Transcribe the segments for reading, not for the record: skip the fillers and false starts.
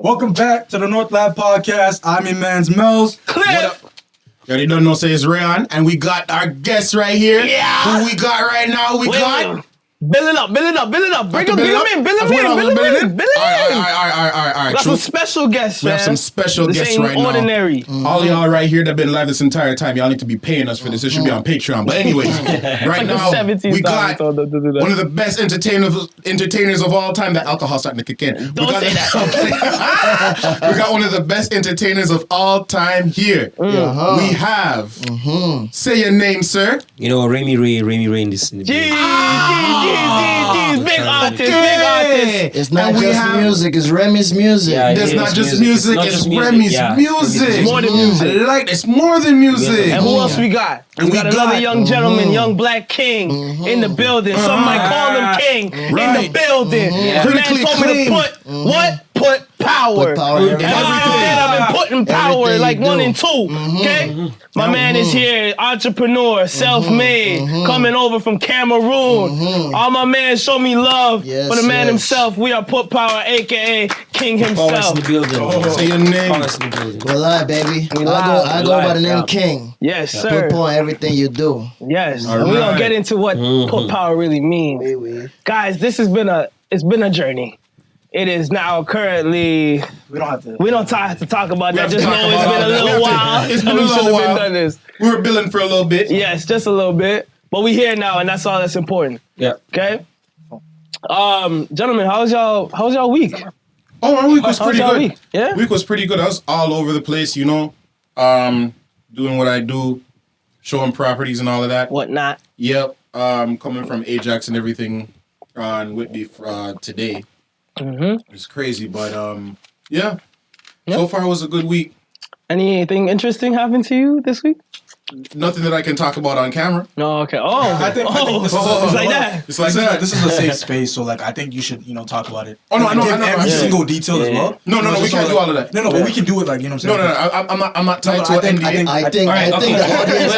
Welcome back to the North Lab Podcast. I'm your man's Mel's. What up? You already don't know, say it's Rayon, and we got our guest right here. Yeah. Who we got right now? We got... Build it up. Bring him in. All right. Got some special guests, We man. have some special This guests ain't right ordinary. now. All y'all right here that been live this entire time, y'all need to be paying us for this. It should be on Patreon. But anyways, right now, we got one of the best entertainers of all time. That alcohol starting to kick in. Don't say that. We got one of the best entertainers of all time here. We have... Say your name, sir. You know, Remi in this. Big artist. It's not just music, it's Remi's music. Yeah, It's not just music, it's Remi's music. It's more than music. I like it's more than music. And who else we got? We got another young gentleman, young black king in the building. Some might call him king in the building. The man told me to put what? Put power. Everything I've been putting power like 1 and 2. Okay? My man is here, entrepreneur, self-made, coming over from Cameroon. All my man show me love for the man himself. We are Putpower, aka King himself. Say your name. We're live, baby. I go by the name King. Yes, sir. Put on everything you do. Yes. And we're gonna get into what Putpower really means. Guys, this has been a journey. It is now currently. We don't have to talk about that. Just know it's been a little while. It's been a little while. Done this. We were billing for a little bit. Yes, just a little bit. But we here now, and that's all that's important. Yeah. Okay. Gentlemen, how's y'all week? Oh, our week was pretty good. Week? Yeah. Week was pretty good. I was all over the place, you know, doing what I do, showing properties and all of that. Whatnot. Yep. Coming from Ajax and everything on Whitby today. It's crazy, but yeah. So far it was a good week. Anything interesting happened to you this week? Nothing that I can talk about on camera. No, okay. Oh, I think this is it's like that. It's like that. This is a safe space, so like I think you should talk about it. Oh no, I know. Every single detail as well. No, we can't do all of that. No, but we can do it like, you know what I'm saying? No, I'm not tied to an NDA. I think the audience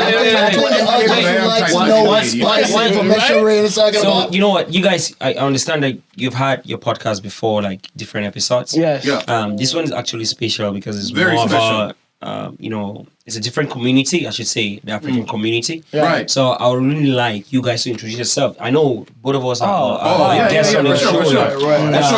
likes to know what spicy information Ray is talking So, about. you know what, you guys, I understand that you've had your podcast before, like different episodes. Yes. Yeah. This one is actually special because it's Very more special. about, you know, it's a different community, I should say, the African community. Right. So I would really like you guys to introduce yourself. I know both of us are guests on the show. For sure.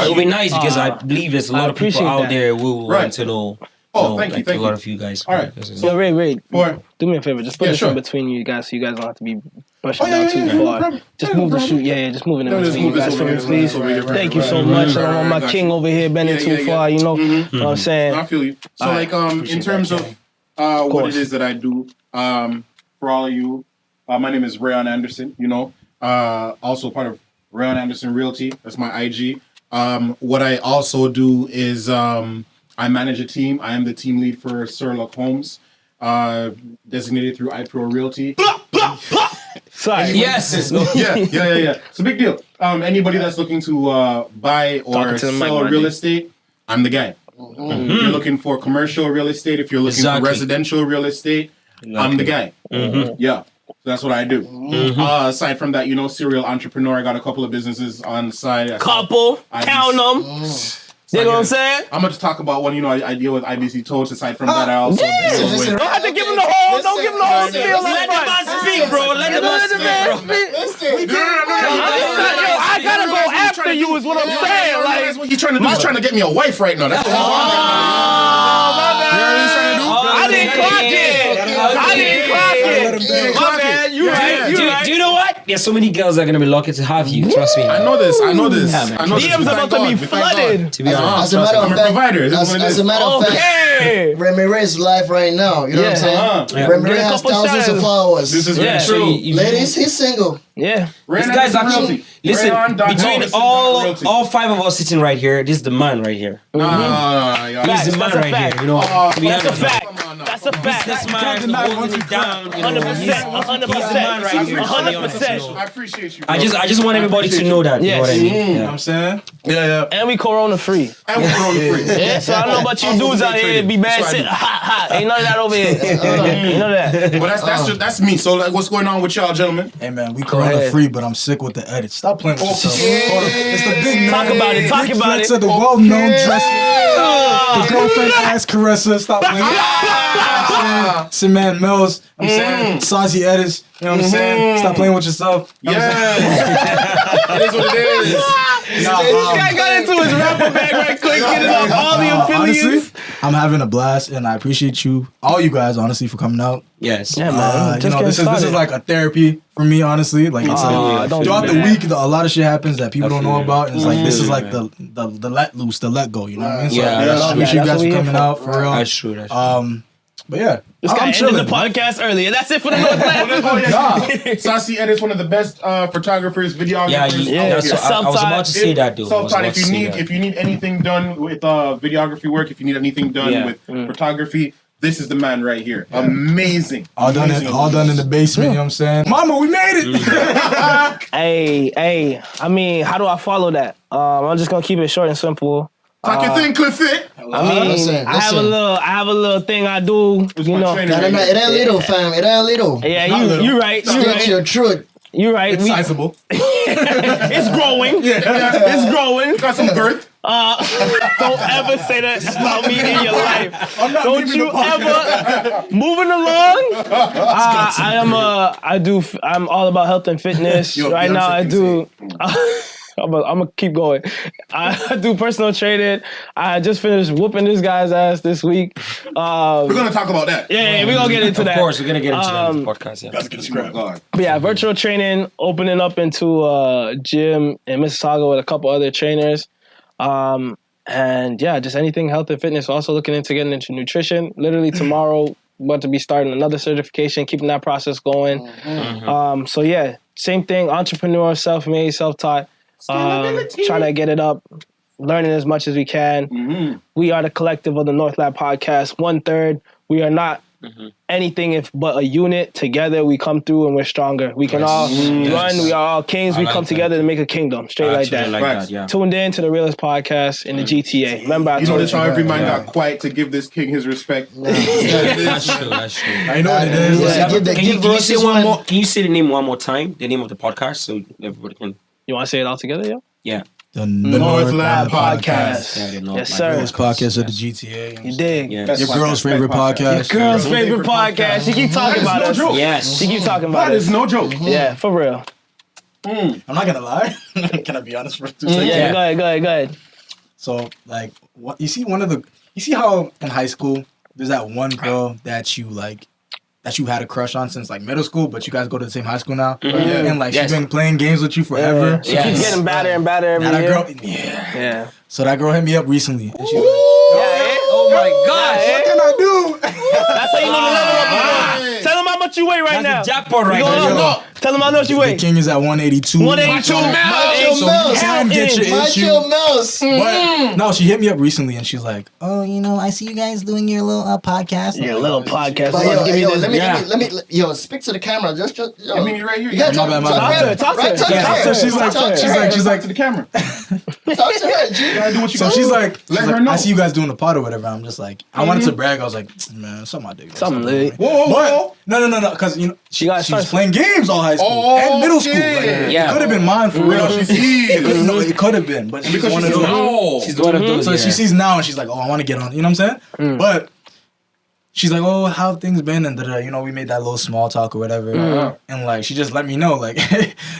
It would be nice because I believe there's a lot of people out there who want to know. Thank you. A lot of you guys. All right. So Ray, What? do me a favor. Just put this in between you guys, so you guys don't have to be brushing out too far. Just move the shoot. Just move it in between you guys for me, please. Thank you so much. I don't want my king over here bending too far. You know what I'm saying? I feel you. So like in terms of what it is that I do, for all of you, my name is Rayon Anderson. You know, also part of Rayon Anderson Realty. That's my IG. What I also do is I manage a team. I am the team lead for Sherlock Holmes, designated through iPro Realty. Sorry. Yes. Yeah. It's a big deal. Anybody that's looking to buy or sell real estate, I'm the guy. If you're looking for commercial real estate, if you're looking for residential real estate, I'm the guy. Yeah. So that's what I do. Aside from that, you know, serial entrepreneur. I got a couple of businesses on the side. Count them. You know what I'm saying? I'm gonna just talk about one. You know, I deal with IBC Toast. Aside from that, I also deal with. Don't have to give him the whole. Don't give him the whole spiel. Let the man speak, bro. Let the man speak, bro. I gotta go after you. Is what I'm saying. Like He's trying to get me a wife right now. That's what he's I didn't clock it. My bad. You right. Do you know what? There's so many girls that are gonna be lucky to have you. Trust me. I know this. DMs about to be flooded. To be honest, As a matter of I'm a fact, provider. as a matter of fact, Remi Ray's live right now. You know what I'm saying? Remi Ray has thousands of followers. This is very true. Ladies, he's single. Yeah. This guy's actually listen. Between all 5 of us sitting right here, this is the man right here. No. He's the man right here. You know, to be That's a honest. fact. That's a fact. This man holding it down. You know, 100%. he's the man right here. 100%. I appreciate you. I just want everybody to know that. You know what I mean? You know what I'm saying? Yeah. And we corona free. And we're on free. Yeah, so I don't know about you dudes out here be bad shit. Hot. Ain't none of that over here. Ain't none of that. Well, that's me. So like, what's going on with y'all, gentlemen? Hey man, we corona free, but I'm sick with the edit. Stop playing with yourself. It's the big man. Talk about it. Big flex of the well-known dress. Your girlfriend ass Caressa. Stop playing. It's your man Mills. I'm saying Saucy Edis. You know what I'm saying? Stop playing with yourself. You know what I'm saying? It is what it is. This guy got into his rapper bag right quick, getting off all the affiliates. Honestly, I'm having a blast, and I appreciate you, all you guys, honestly, for coming out. Yes. Yeah, man. You know, this is like a therapy for me, honestly. Like it's throughout the week, a lot of shit happens that people don't know about. And it's like this is like the let loose, the let go. You know what I mean? So I appreciate you guys for coming out for real. That's true. But yeah, this guy ended the podcast early, and that's it for the Northland. Saucy Ed is one of the best photographers, videographers. I was about to say that, dude. Self-taught. If you need anything done with videography work, if you need anything done with photography, this is the man right here. Yeah. Amazing. All done in the basement, you know what I'm saying? Mama, we made it. Hey, I mean, how do I follow that? I'm just gonna keep it short and simple. Talk your thing, Cliffy. I mean, listen. I have a little thing I do. You know, it ain't little, fam. It ain't little. Yeah, you right. Stick to your truth. You right. It's sizable. It's growing. It's growing. Got some girth. Don't ever say that about me in your life. Don't you ever. Moving along. I'm all about health and fitness. Right now, I do. I'm gonna keep going. I do personal training. I just finished whooping this guy's ass this week. We're gonna talk about that. Yeah, we're gonna get into that. Of course, we're gonna get into that in the podcast. Yeah. Let's get a scrap. But yeah, virtual training, opening up into a gym in Mississauga with a couple other trainers. And yeah, just anything health and fitness. Also looking into getting into nutrition. Literally tomorrow, about to be starting another certification, keeping that process going. So yeah, same thing. Entrepreneur, self-made, self-taught. Trying to get it up, learning as much as we can. We are the collective of the North Lab podcast. 1/3. We are not anything but a unit. Together we come through and we're stronger. We can all run. We are all kings. We come together to make a kingdom. Straight like that. Tuned in to the realest podcast in the GTA. Remember, I told you. How every man got quiet to give this king his respect. That's true. I know what it is. Can you say the name one more time? The name of the podcast, so everybody can. You want to say it all together, yo? Yeah. The North Lab Podcast. Yes, sir. This podcast of the GTA. You dig? Your girl's favorite podcast. Your girl's favorite podcast. She keep talking about us. Yes. She keep talking about us. That is no joke. Yeah, for real. I'm not gonna lie. Can I be honest for 2 seconds? Yeah, go ahead. So, like, you see how in high school there's that one girl that you had a crush on since like middle school, but you guys go to the same high school now, and like she's been playing games with you forever. She keeps getting better and better every year. Girl, So that girl hit me up recently, and she's like, "Oh my gosh, what can I do?" That's how you know the level up. Tell them how much you weigh right now. Jackpot right now. Tell them how much you weigh. The king is at 182. 182. Macho Mouse. But no, she hit me up recently, and she's like, "Oh, I see you guys doing your little podcast." Your little podcast. But let me speak to the camera. Just I mean, you're right here. Yeah, talk to her. So she's like to the camera. Talk to her, G. Do what you so she's like, let her know. I see you guys doing the pod or whatever. I'm just like, I wanted to brag. I was like, man, something I dig. Something lit. Whoa. No, because she was playing games all high school and middle school. Like, it could have been mine for real. It could have been, but she's one of those. She's one of those. So she sees now and she's like, oh, I want to get on. You know what I'm saying? But she's like, oh, how have things been? And we made that little small talk or whatever. And like, she just let me know, like,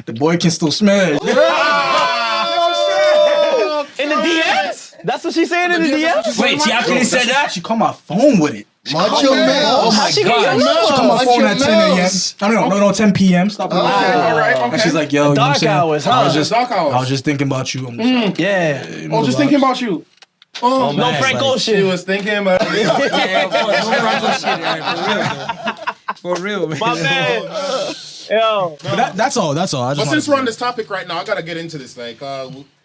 the boy can still smash. In the DMs? That's what she's saying in the DMs? Wait, she actually said that? She called my phone with it. Macho Mouse. Oh my God. She called my phone at 10 a.m. No, 10 p.m. Stop. All right. And she's like, yo, dark hours, huh? I was just thinking about you. Yeah. Just thinking about you. Oh, no Frank Ocean. She was thinking about you. Yeah, of course. No Frank Ocean. For real, man. My man. Yo. That's all. But since we're on this topic right now, I gotta get into this. Like,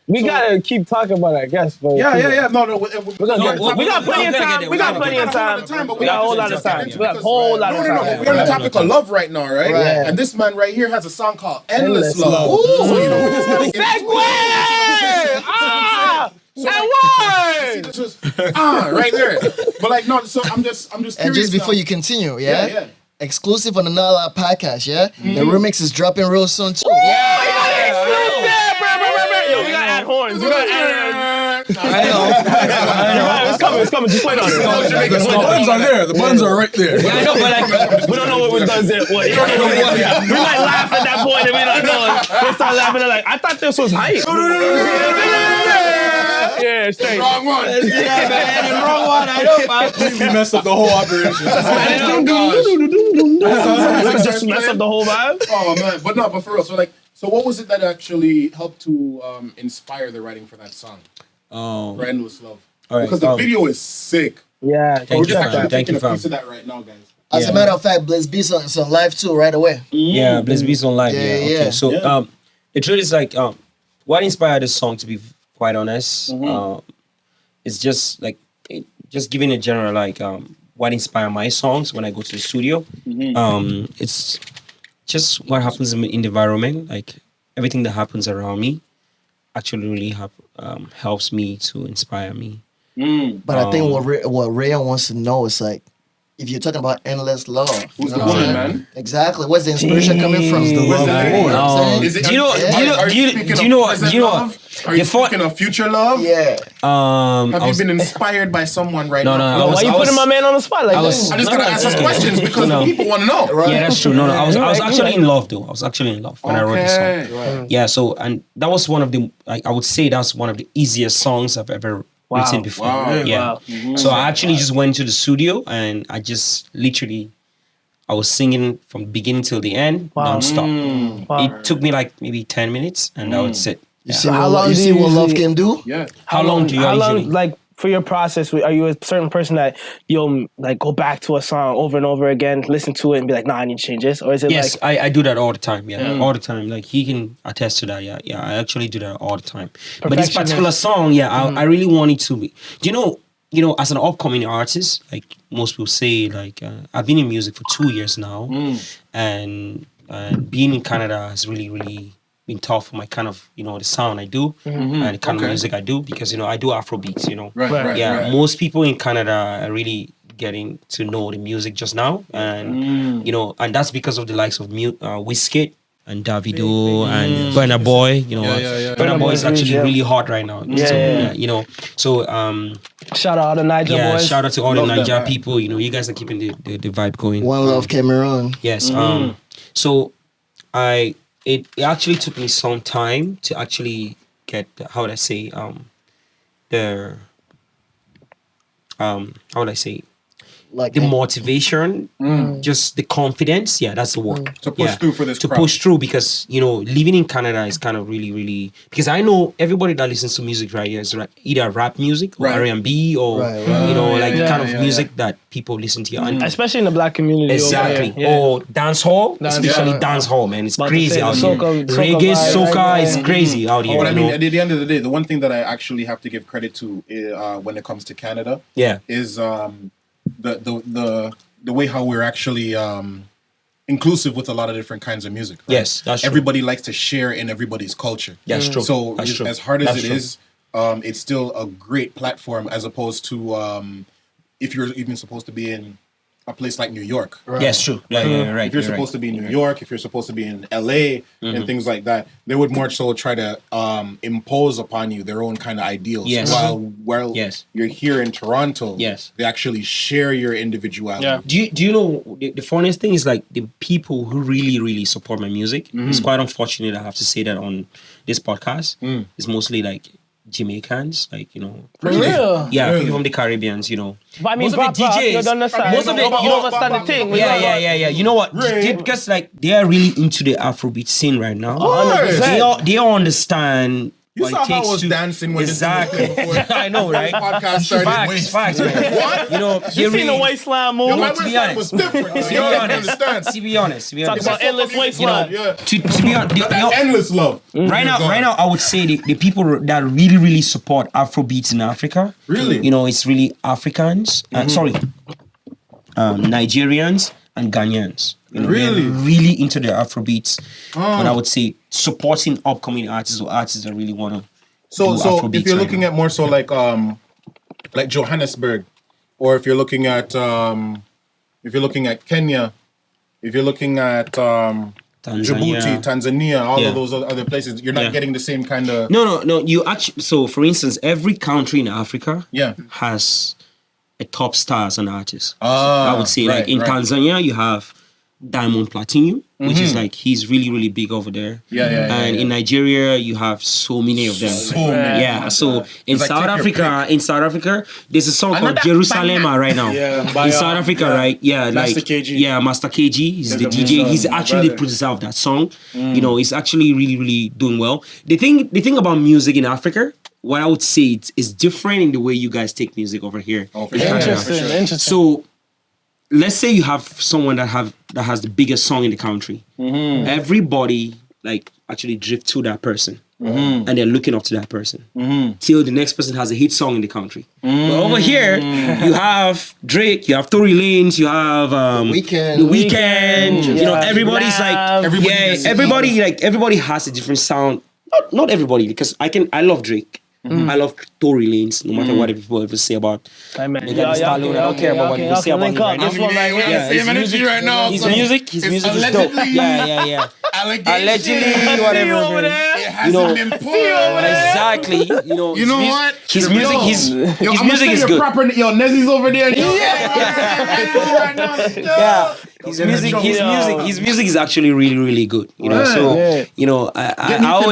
we gotta keep talking about it, I guess. But yeah. No. We got plenty of time. We got plenty of time. We got a whole lot of time. We got a whole lot of time. No. We're on the topic of love right now, right? And this man right here has a song called "Endless Love." Ooh. So Segue! Right there. But like, no. So I'm just curious. And just before you continue, exclusive on the Nala podcast, the remix is dropping real soon too. Yo, we gotta add horns. We gotta add It's coming. Just wait on it. The buttons are there. The buttons are right there. Yeah, I know, but like, We don't know what we does it. What? We might laugh at that point and be like, no. They start laughing and like, I thought this was hype. Yeah, straight. Wrong one. yeah, man, the wrong one. I know, man. You messed up the whole operation. Just mess up the whole vibe. Oh man, but for real. So what was it that actually helped to inspire the writing for that song? For Endless Love. All right, Because the video is sick. Yeah. Thank you, We're just fam. Thank you, taking a fam. piece of that right now, guys. As a matter of fact, Blizz Beats on live too right away. Yeah, Blizz Beats online. Yeah, Yeah, yeah. okay. So, the truth is like, what inspired this song? To be quite honest, it's just like, just giving a general like, what inspired my songs when I go to the studio. It's just what happens in the environment, like everything that happens around me, actually really helps me to inspire me. But I think what Ray wants to know is like, if you're talking about endless love, Who's the woman, man? Exactly. Where's the inspiration coming from? The love for. Is it? Do you know? Are you speaking of present love? Are you speaking of future love? Yeah. Have you been inspired by someone right now? No. Why you putting my man on the spot like that? I'm just gonna ask us questions because people want to know. Right. Yeah, that's true. No, I was actually in love though. I was actually in love when I wrote this song. Right. Yeah, so and that was one of the, like, I would say that's one of the easiest songs I've ever written before. Wow. Yeah. Wow. So I actually just went to the studio and I just literally, I was singing from beginning till the end, non-stop. Wow. It took me like maybe 10 minutes and that was it. You Yeah. see, How long you do see you what love usually- can do? Yeah. How long do you usually? Like, for your process, are you a certain person that you'll like go back to a song over and over again, listen to it and be like, nah, I need to change this? Or is it Yes, like... I do that all the time. Yeah, all the time. Like he can attest to that. Yeah, I actually do that all the time. But this particular song, I really wanted to be. Do you know, as an upcoming artist, like most people say, like I've been in music for 2 years now, and being in Canada has really been tough for my kind of, the sound I do and the kind of music I do, because I do Afrobeats. Right. Most people in Canada are really getting to know the music just now, and and that's because of the likes of Wizkid and Davido and Burna Boy. Burna Boy is actually really hot right now. So Shout out to Niger boys. shout out to all the Niger people. You guys are keeping the vibe going. One Love Cameroon. Yes. So it actually took me some time to actually get how would I say Like the motivation, just the confidence. Yeah, that's the word. To push through for this To crowd. push through, because living in Canada is kind of really, because I know everybody that listens to music right here is either rap music or R&B or the kind of music that people listen to. And Especially in the black community. exactly. Over here. Yeah. Or dance hall, especially dance hall, man. It's About to crazy say, out the here. soca Reggae, vibe, soca right? is crazy out here. But I mean, at the end of the day, the one thing that I actually have to give credit to when it comes to Canada is the way how we're actually inclusive with a lot of different kinds of music. Right? Yes, that's true. Everybody likes to share in everybody's culture. That's true. So That's true. as hard as That's it true. is, it's still a great platform as opposed to if you're even supposed to be in a place like New York. Yes, true. Yeah, right. If you're supposed to be in New York, if you're supposed to be in LA and things like that, they would more so try to impose upon you their own kind of ideals. Yes. While you're here in Toronto, they actually share your individuality. Yeah. Do you know the funniest thing is, like, the people who really support my music? It's quite unfortunate I have to say that on this podcast. It's mostly like Jamaicans, like, For real? Yeah, people from the Caribbeans, But I mean, most of the you DJs, don't understand. most of the, you don't understand the thing. yeah. You know what? Because like they are really into the Afrobeat scene right now. 100%. They all understand. You what saw it takes how I was to, dancing when exactly. this was I know, right? podcast started. Facts, man. What? You seen the waistline move? My to be waistline was honest. different. To You don't be understand. honest. Talk about endless waistline. To be honest, That endless love. right now, I would say the people that really support Afrobeats in Africa. Really? It's really Africans. Nigerians and Ghanaians. Really? They're really into their Afrobeats. But I would say supporting upcoming artists or artists that really want to. So Afrobeats if you're right looking now. at more so like Johannesburg, or if you're looking at Kenya, if you're looking at Djibouti, Tanzania, all of those other places. You're not getting the same kind of... No. You actually... So, for instance, every country in Africa Yeah. has a top star as an artist. I would say, like, in Tanzania, you have Diamond Platinum, which is like, he's really, really big over there. And in Nigeria, you have so many of them. So in South Africa, there's a song called Jerusalem right now. In South Africa, right? Yeah, Master like KG. Master KG. He's the DJ. He's actually the producer of that song. You know, he's actually really, really doing well. The thing about music in Africa, what I would say is different in the way you guys take music over here. Interesting. So let's say you have someone that has the biggest song in the country. Everybody like actually drift to that person, and they're looking up to that person till the next person has a hit song in the country. But over here, you have Drake, you have Tory Lanez, you have The Weeknd. You know, everybody's like everybody has a different sound. Not everybody, because I love Drake. I love Tory Lanez, no matter what people ever say about. Hey man, I don't care about what people say about him right now. His music is dope. Yeah. Allegedly, whatever. You know, exactly. You know what? His music is good. Nezzy's over there. His music is actually really, really good. You know, so you know, I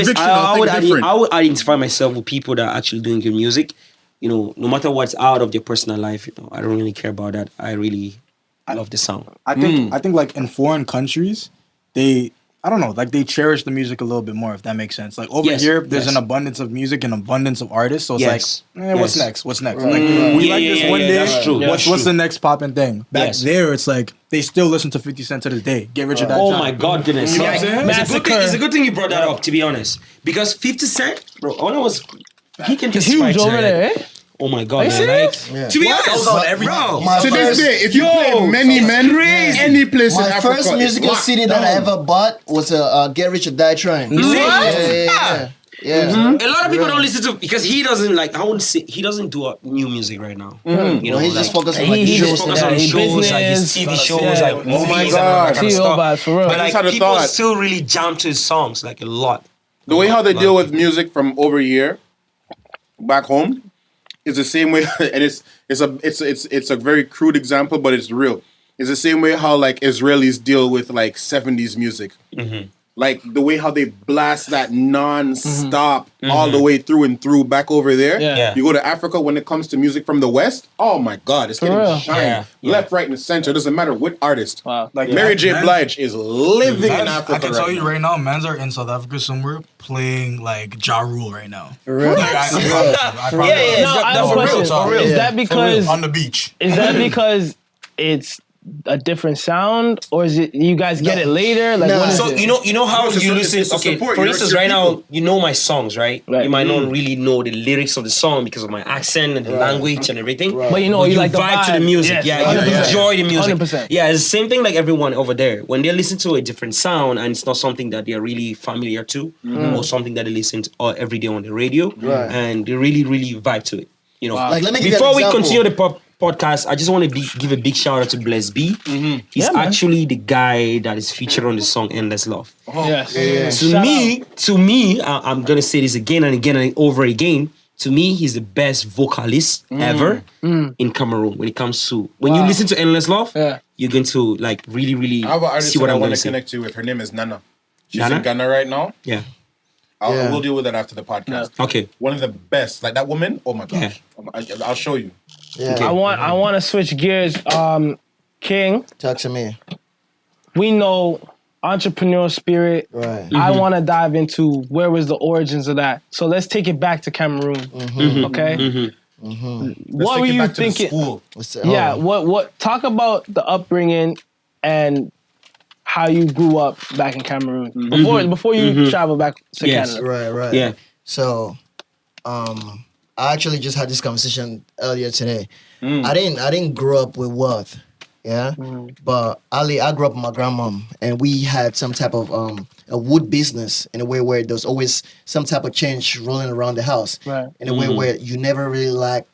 would identify myself with people that are actually doing good music. You know, no matter what's out of their personal life, you know, I don't really care about that. I love the sound. I think like in foreign countries, they cherish the music a little bit more, if that makes sense. Like over here, there's an abundance of music and abundance of artists. So it's like, what's next? What's next? Like we like this one day. That's true. What's the next popping thing? Back there, it's like they still listen to 50 Cent to this day. Get Rich or Die Trying. Oh my God, goodness! You know what I'm saying? It's a good thing you brought that up, to be honest, because 50 Cent, bro, he can He's testify huge to over that. there, eh? Oh my God, man! Like, to be honest, bro, to this day, if you play Many Men, any place in Africa, my first musical CD that I ever bought was a Get Rich or Die Trying. Yeah. A lot of people don't listen to, because he doesn't like. I wouldn't say he doesn't do new music right now. You know, He's just focused on he shows. just focused on shows, like his TV shows, like movies, oh my and God. all that kind of stuff. For real. But like people still really jam to his songs, like a lot. The way how they deal with music from over here, back home, is the same way, and it's a very crude example, but it's real. It's the same way how like Israelis deal with like 70s music. Like the way how they blast that non-stop all the way through and through back over there. Yeah. You go to Africa, when it comes to music from the West, oh my God, it's getting shine. Left, right, and center. It doesn't matter what artist. Wow. Like Mary J. Blige is living in Africa. I can tell you right now, mans are in South Africa somewhere playing like Ja Rule right now. For real? Like, I I have a question. For real. Is that because on the beach? Is that because it's a different sound, or is it you guys get it later? Like, what is So it? you know how you listen. Okay, for instance, right now you know my songs, right? You might not really know the lyrics of the song because of my accent and the language and everything. But you know, you like the vibe to the vibe. music. Yes, You 100%. enjoy the music. 100%. Yeah, it's the same thing like everyone over there. When they listen to a different sound and it's not something that they're really familiar to, or something that they listen to every day on the radio, and they really, really vibe to it. You know, Like, let me give you an before we example. continue the podcast, I just want to give a big shout out to Bless B. He's actually the guy that is featured on the song "Endless Love." Yes. To me, I'm gonna say this again and again and over again. To me, he's the best vocalist ever in Cameroon. When it comes to you listen to "Endless Love," you're going to like really, really I have an artist see what that I I'm want gonna to say. connect to with. Her name is Nana. She's Nana? in Ghana right now. Yeah. We'll deal with that after the podcast. Okay. One of the best. Like that woman, oh my gosh. I'll show you. Yeah. I want to switch gears. King, Talk to me. we know entrepreneur spirit. Right. I want to dive into where was the origins of that. So let's take it back to Cameroon. Okay. What were you thinking? What's the, Yeah. What? Talk about the upbringing and how you grew up back in Cameroon before you traveled back to Canada. Right. Yeah. So, I actually just had this conversation earlier today. I didn't grow up with wealth, but I grew up with my grandmom, and we had some type of a wood business in a way where there was always some type of change rolling around the house, Right. in a way where you never really lacked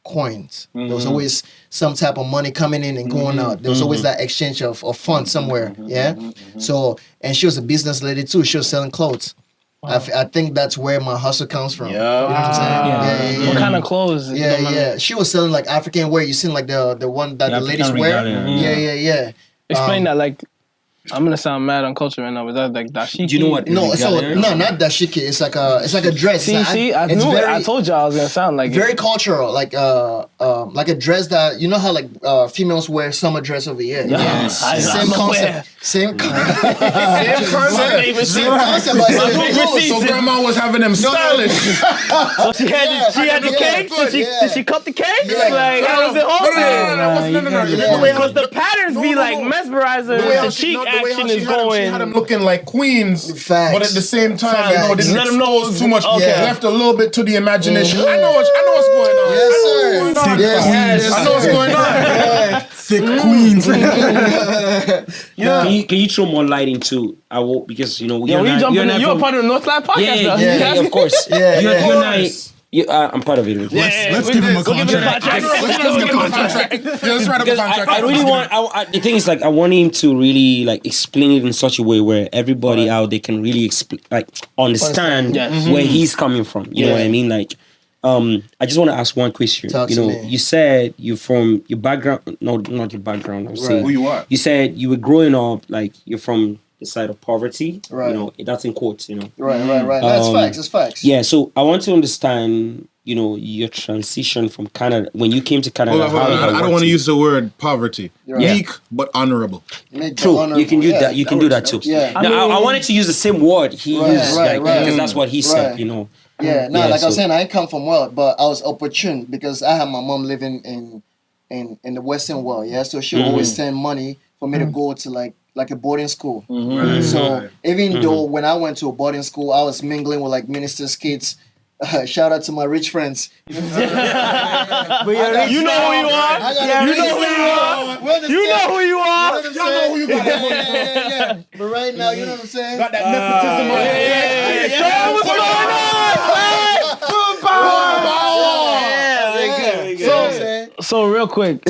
coins. There was always some type of money coming in and going out. There was always that exchange of funds somewhere. Yeah. So, and she was a business lady too. She was selling clothes. I think that's where my hustle comes from. Yeah. You know what I'm saying? Yeah. What kind of clothes? Yeah. She was selling like African wear. You seen like the one that the ladies wear? Yeah. Explain that, like, I'm gonna sound mad on culture right now, but that's like dashiki. Do you know what? No, not dashiki. It's like a dress. I told y'all I was gonna sound like very cultural, like a dress that you know how like females wear summer dress over here. Yes. Same concept. Same concept. So grandma was having them stylish. So she had the cake. Did she cut the cake? Like how was it hosted? No. Because the patterns be like mesmerizer. The cheek action is going. She had them looking like queens, Facts. but at the same time, didn't let them know expose too much. Okay. Left a little bit to the imagination. I know what's going on. Yes, sir. Yes. I know what's going on. Thick queens. Can you throw more light into because you're a part of the Northland podcast. Yeah, of course. I'm part of it. Let's give him a contract. Let's write up a contract. I really want. The thing is, like, I want him to really like explain it in such a way where everybody out there can really understand where he's coming from. You know what I mean? Like, I just want to ask one question. You said you're from your background. No, not your background. I'm saying who you are. You said you were growing up like you're from the side of poverty. Right. That's in quotes. Right. That's facts. It's facts. Yeah. So I want to understand. Your transition from Canada when you came to Canada. I don't want to use the word poverty. Meek but honorable. True. You can do that. You can do that too. Yeah. Now, I wanted to use the same word he used, because that's what he said. Yeah. No, like I was saying, I ain't come from wealth, but I was opportune because I had my mom living in the Western world. Yeah, so she would always send money for me to go to like a boarding school. So even though when I went to a boarding school, I was mingling with like ministers' kids. Shout out to my rich friends. You know who you are. You know who you are. Y'all know who you got. Yeah. But right now, you know what I'm saying? Got that nepotism on So real quick,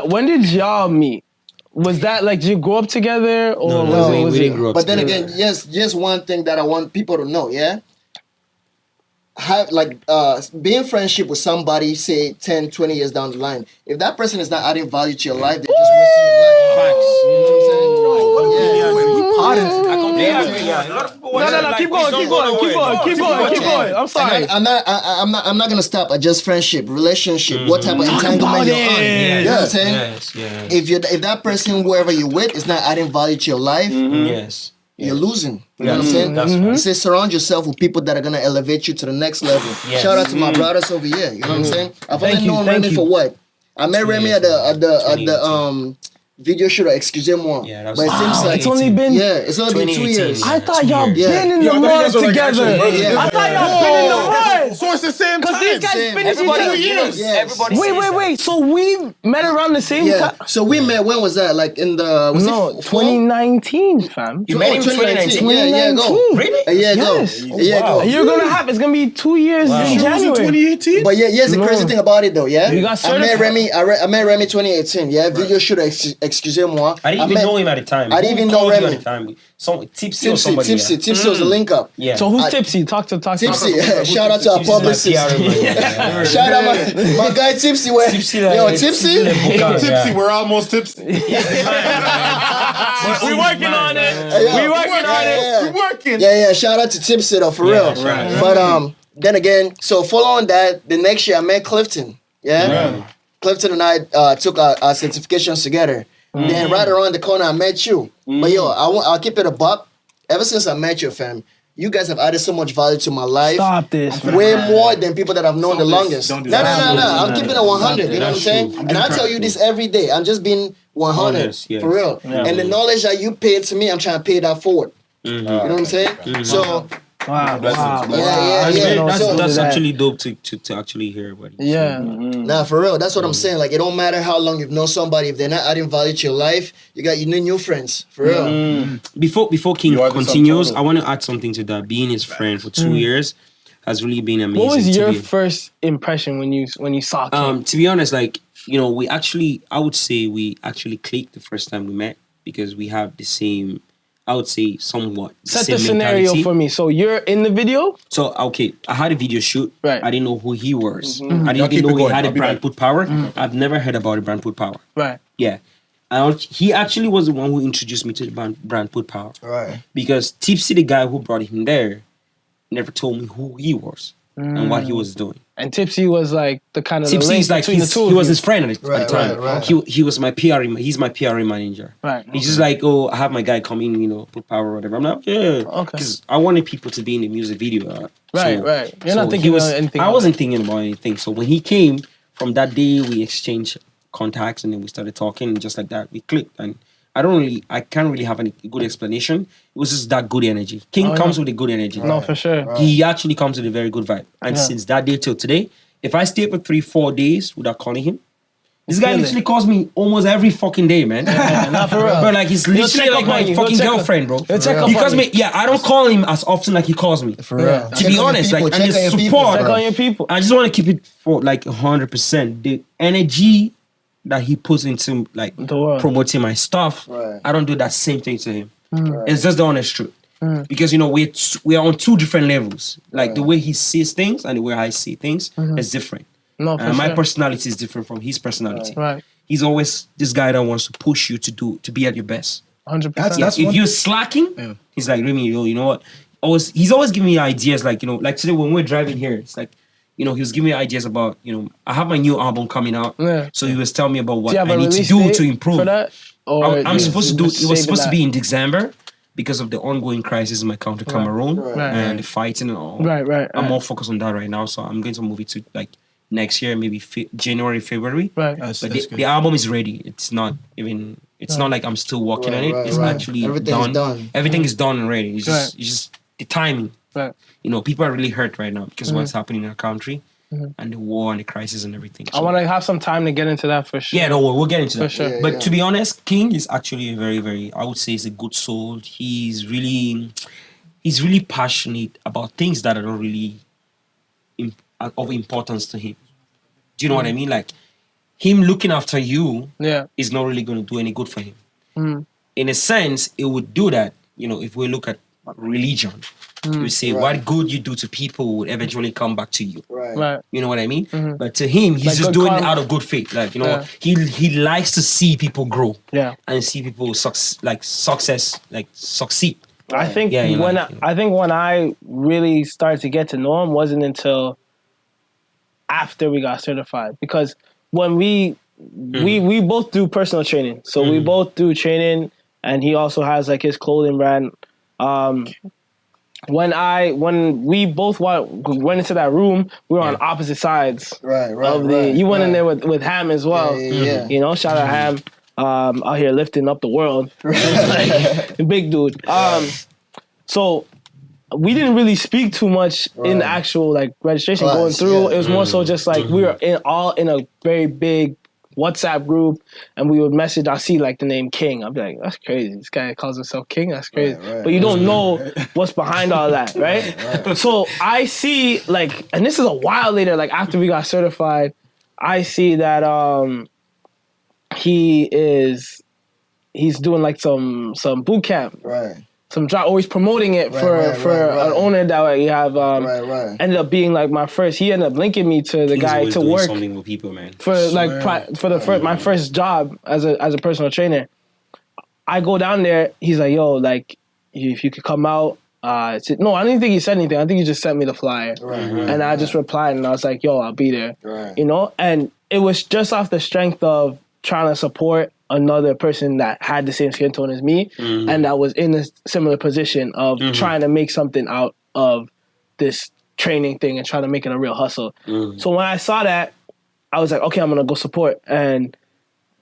when did y'all meet? Was that like, did you grow up together or no, we didn't grow up But then together. again, yes, one thing that I want people to know, yeah? Being friendship with somebody, say 10, 20 years down the line, if that person is not adding value to your life, they're just wasting your life. Facts. You know what I'm saying? No, keep going. I'm sorry. I'm not gonna stop at just friendship, relationship. What type of entanglement you're on? You know what I'm saying? Yes. If that person, whoever you're with, is not adding value to your life, Yes. you're losing. You know what I'm saying? That's right. It says surround yourself with people that are gonna elevate you to the next level. Yes. Shout out to my brothers over here. You know what I'm saying? I've only known Remi for what? I met Remi at the video shoot, excusez-moi. Yeah, that was but it seems like It's only been it's only been 2 years. I thought y'all Yeah. been in the mud together. Yeah. I thought y'all been in the mud. So it's the same time. Because these guys finished each other. Yes. Everybody Wait. So we met around the same Yeah. time? So we met, when was that? Like in the 2019, fam. You met him in 2019? Yeah, a year ago. Really? A year ago. Yes. A year ago. It's gonna be 2 years in January. 2018. But here's the crazy thing about it though, yeah? You got I met certified. Remi, I met Remi 2018, yeah? Video shoot, excusez-moi. I didn't even know him at the time. I didn't even Who know called you Remi. at the time? Tipsy or somebody. Tipsy was a link up. Yeah. So who's Tipsy? Talk to Tipsy, shout out to our publicist. Shout out my guy Tipsy. Tipsy. Tipsy, we're almost tipsy. We working on it. We're working. Yeah. Shout out to Tipsy though, for real. Right. But then again, so following that, the next year I met Clifton. Yeah. Clifton and I took our certifications together. Then right around the corner I met you. But I'll keep it a buck. Ever since I met you, fam, you guys have added so much value to my life. Stop this, man. Way more than people that I've known the longest. No. I'm keeping it 100. You know what I'm saying? And I tell you this every day. I'm just being 100 Honest, yes. for real. Yeah. And the knowledge that you paid to me, I'm trying to pay that forward. You know what I'm saying? So Wow. yeah. That's actually dope to actually hear about it. Yeah. Nah, for real. That's what I'm saying. Like, it don't matter how long you've known somebody. If they're not adding value to your life, you need new friends. For real. Before King You are the continues, subtitle. I want to add something to that. Being his friend for 2 years, has really been amazing. What was your first impression when you saw King? To be honest, like, you know, I would say we actually clicked the first time we met because we have the same, I would say, somewhat Set same the scenario mentality. for me. So you're in the video? So, okay, I had a video shoot. Right. I didn't know who he was. Mm-hmm. I didn't even know he had a I'll be brand back. Putpower. I've never heard about a brand Putpower. Right. Yeah. He actually was the one who introduced me to the brand Putpower. Right. Because Tipsy, the guy who brought him there, never told me who he was and what he was doing. And Tipsy was like the kind of Tipsy link is like between the two he of was you. his friend at the time. Right. He was my PR. He's my PR manager. Right. He's just like, oh, I have my guy come in, you know, put power or whatever. I'm like, yeah, Okay. because I wanted people to be in the music video. Right. You're not thinking about anything. I wasn't thinking about anything. So when he came, from that day we exchanged contacts and then we started talking, and just like that we clicked. And I can't really have any good explanation. It was just that good energy. King comes with a good energy. No, for sure. Right. He actually comes with a very good vibe. And since that day till today, if I stay for 3-4 days without calling him, this guy literally calls me almost every fucking day, man. Not for real. Bro, like he's literally like my fucking girlfriend, bro. He calls me. Yeah, I don't call him as often like he calls me. For real. To be honest, like, and the support. Check on your people. I just want to keep it for like 100%. The energy that he puts into like The world. promoting my stuff, Right. I don't do that same thing to him. Mm. It's just the honest truth. Because, you know, we are on two different levels. Like the way he sees things and the way I see things is different. No, for My sure. personality is different from his personality. Right. He's always this guy that wants to push you to be at your best. 100%. That's If one you're slacking, he's like, Remi, you know what? He's always giving me ideas, like, you know, like today when we're driving here, it's like, you know, he was giving me ideas about, you know, I have my new album coming out. Yeah. So he was telling me about Do what you have I a need to release do date to improve. for that? Or I'm you supposed to do, just it was saving supposed to that? be in December because of the ongoing crisis in my country, Cameroon, Right. and the fighting and all. Right. I'm more focused on that right now. So I'm going to move it to like next year, maybe January, February. Right. That's But good. the album is ready. It's not like I'm still working on it. Right, It's right. actually Everything's done. done. Everything is done already. It's Right. just the timing. Right. You know, people are really hurt right now because of what's happening in our country and the war and the crisis and everything. I want to have some time to get into that for sure. Yeah, no, we'll get into that. sure. But to be honest, King is actually a very, very, I would say, he's a good soul. He's really passionate about things that are not really of importance to him. Do you know what I mean? Like, him looking after you Yeah. is not really going to do any good for him. Mm. In a sense, it would do that, you know, if we look at religion. We say what good you do to people would eventually come back to you. Right. You know what I mean? But to him, he's Like just good doing it karma. out of good faith. Like, you know, Yeah. he likes to see people grow Yeah. and see people succeed. I think Yeah, you when like, I think when I really started to get to know him wasn't until after we got certified, because when we both do personal training, so we both do training, and he also has like his clothing brand. When we both went into that room, we were on opposite sides. Right. You went in there with Ham as well. Yeah. You know, shout out Ham. Out here lifting up the world. Like, big dude. So we didn't really speak too much in the actual like registration Class, going through. yeah. It was more so just like we were all in a very big WhatsApp group, and we would message. I see like the name King. I'd be like, that's crazy. This guy calls himself King. That's crazy. Right. But you don't know what's behind all that, right? So I see like, and this is a while later, like after we got certified, I see that he's doing like some boot camp, Right. some job, always promoting it for an owner that we have. Right. Ended up being like my first. He ended up linking me to the King's guy always to doing work something with people, man. for like my first job as a personal trainer. I go down there. He's like, "Yo, like if you could come out." No, I didn't think he said anything. I think he just sent me the flyer, and I just replied, and I was like, "Yo, I'll be there." Right. You know, and it was just off the strength of trying to support another person that had the same skin tone as me and that was in a similar position of trying to make something out of this training thing and trying to make it a real hustle. So when I saw that, I was like, okay, I'm gonna go support. And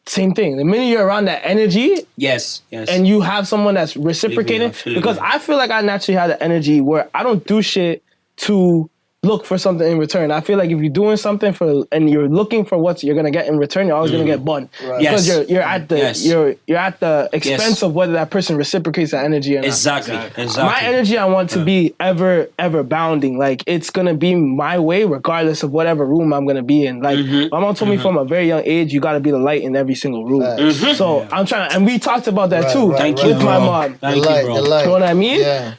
same thing. The minute you're around that energy, Yes. and you have someone that's reciprocating, I feel it, because man. I feel like I naturally have the energy where I don't do shit to look for something in return. I feel like if you're doing something and you're looking for what you're gonna get in return, you're always gonna get bun. Right. Because Yes. you're at the you're at the expense of whether that person reciprocates that energy or not. Exactly. My energy, I want to be ever bounding. Like it's gonna be my way, regardless of whatever room I'm gonna be in. Like my mom told me from a very young age, you gotta be the light in every single room. So I'm trying, and we talked about that too with my mom. Thank you, bro. The light. You know what I mean? Yeah.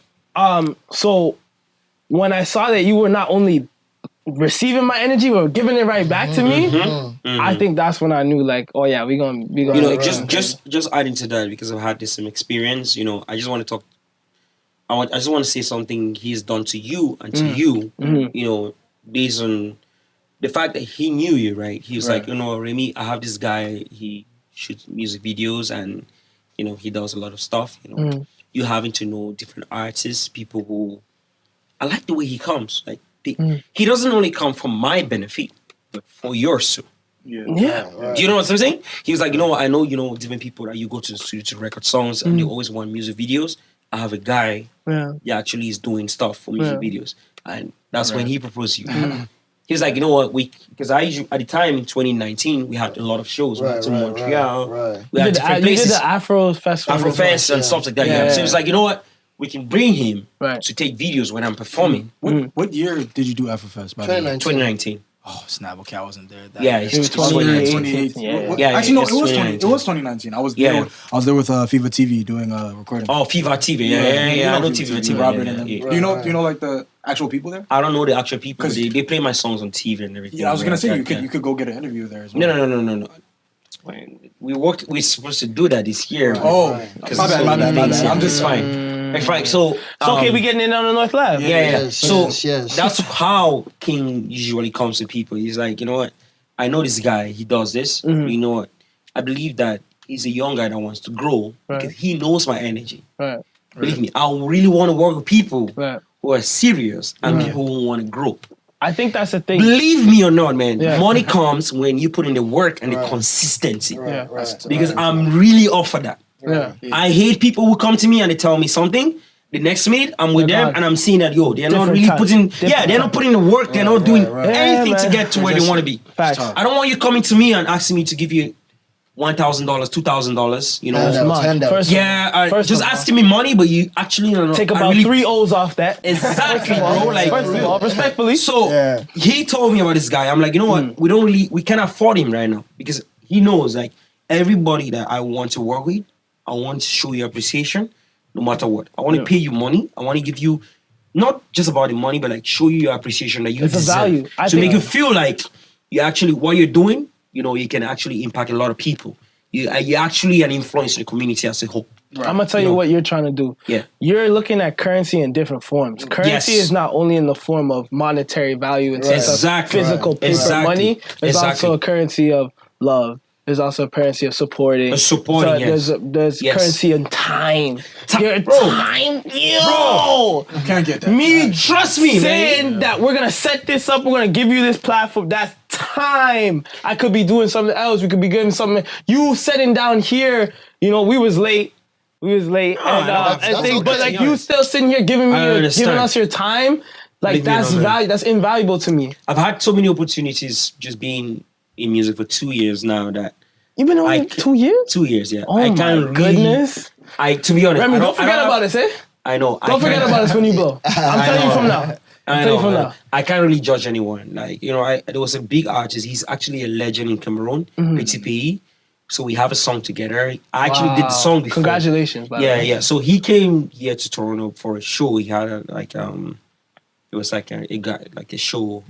So when I saw that you were not only receiving my energy but giving it right back to me, I think that's when I knew, like, oh yeah, we gonna. You know, just adding to that, because I've had this same experience. You know, I just want to talk. I just want to say something he's done to you and to you. You know, based on the fact that he knew you, right? He was like, you know, Remi, I have this guy. He shoots music videos and, you know, he does a lot of stuff. You know, you having to know different artists, people who. I like the way he comes. Like he doesn't only come for my benefit, but for yours too. Yeah. Do you know what I'm saying? He was like, you know what? I know, you know, different people that you go to the studio to record songs and they always want music videos. I have a guy that actually is doing stuff for music videos, and that's when he proposed to you. He was like, you know what? Because I usually at the time in 2019 we had a lot of shows. We had to Montreal. We had different places. You did the Afro Festival, Afrofest and stuff like that. Yeah. So it was like, you know what? We can bring him to take videos when I'm performing. What year did you do Afrofest? 2019. Oh snap! Okay, I wasn't there. It was 2018. Actually, no, it was 2019. I was there. I was there with Fever TV doing a recording. Oh, Fever TV. Yeah. I know Fever TV. Robert and them. Do you know like the actual people there? I don't know the actual people. Because they play my songs on TV and everything. Yeah, I was gonna say you could go get an interview there as well. No. We're supposed to do that this year. Oh, my bad. I'm just fine. Fine. So okay, we getting in on the North Lab. Yeah. So that's how King usually comes to people. He's like, you know what? I know this guy. He does this. You know what? I believe that he's a young guy that wants to grow because he knows my energy. Right. Believe me, I really want to work with people who are serious and people who want to grow. I think that's the thing. Believe me or not, man, money comes when you put in the work and the consistency. Because I'm really up for that. I hate people who come to me and they tell me something. The next minute, I'm with them and I'm seeing that, they're not really they're not putting the work. They're not doing anything to get to where they want to be. I don't want you coming to me and asking me to give you $1,000, $2,000, you know. Just asking me money, but you actually take about 3 O's off that. Exactly, bro. Like, first of all, respectfully. So he told me about this guy. I'm like, you know what? We can't afford him right now because he knows, like, everybody that I want to work with, I want to show you appreciation no matter what. I want to pay you money. I want to give you not just about the money, but like show you your appreciation that you deserve. Value. To make you feel like you actually, what you're doing, you know, you can actually impact a lot of people. You're actually an influence in the community as a whole. I'm going to tell you what you're trying to do. Yeah. You're looking at currency in different forms. Currency is not only in the form of monetary value and physical paper money. There's also a currency of love. There's also a currency of supporting. There's currency in time. Your time, bro. I can't get that. Trust me, saying that we're gonna set this up, we're gonna give you this platform. That's time. I could be doing something else. We could be doing something. You sitting down here, you know, we was late. But like you still sitting here giving us your time. Like that's value. That's invaluable to me. I've had so many opportunities just being in music for 2 years now that you've been only 2 years? 2 years, yeah. Oh my goodness. To be honest, Remi, don't forget about us, eh? I know. Don't forget about us when you blow. I'm telling you from now. I can't really judge anyone. Like, you know, there was a big artist. He's actually a legend in Cameroon, TPE. So we have a song together. I actually did the song before. Congratulations, by the way. Yeah. So he came here to Toronto for a show. He had it was like a show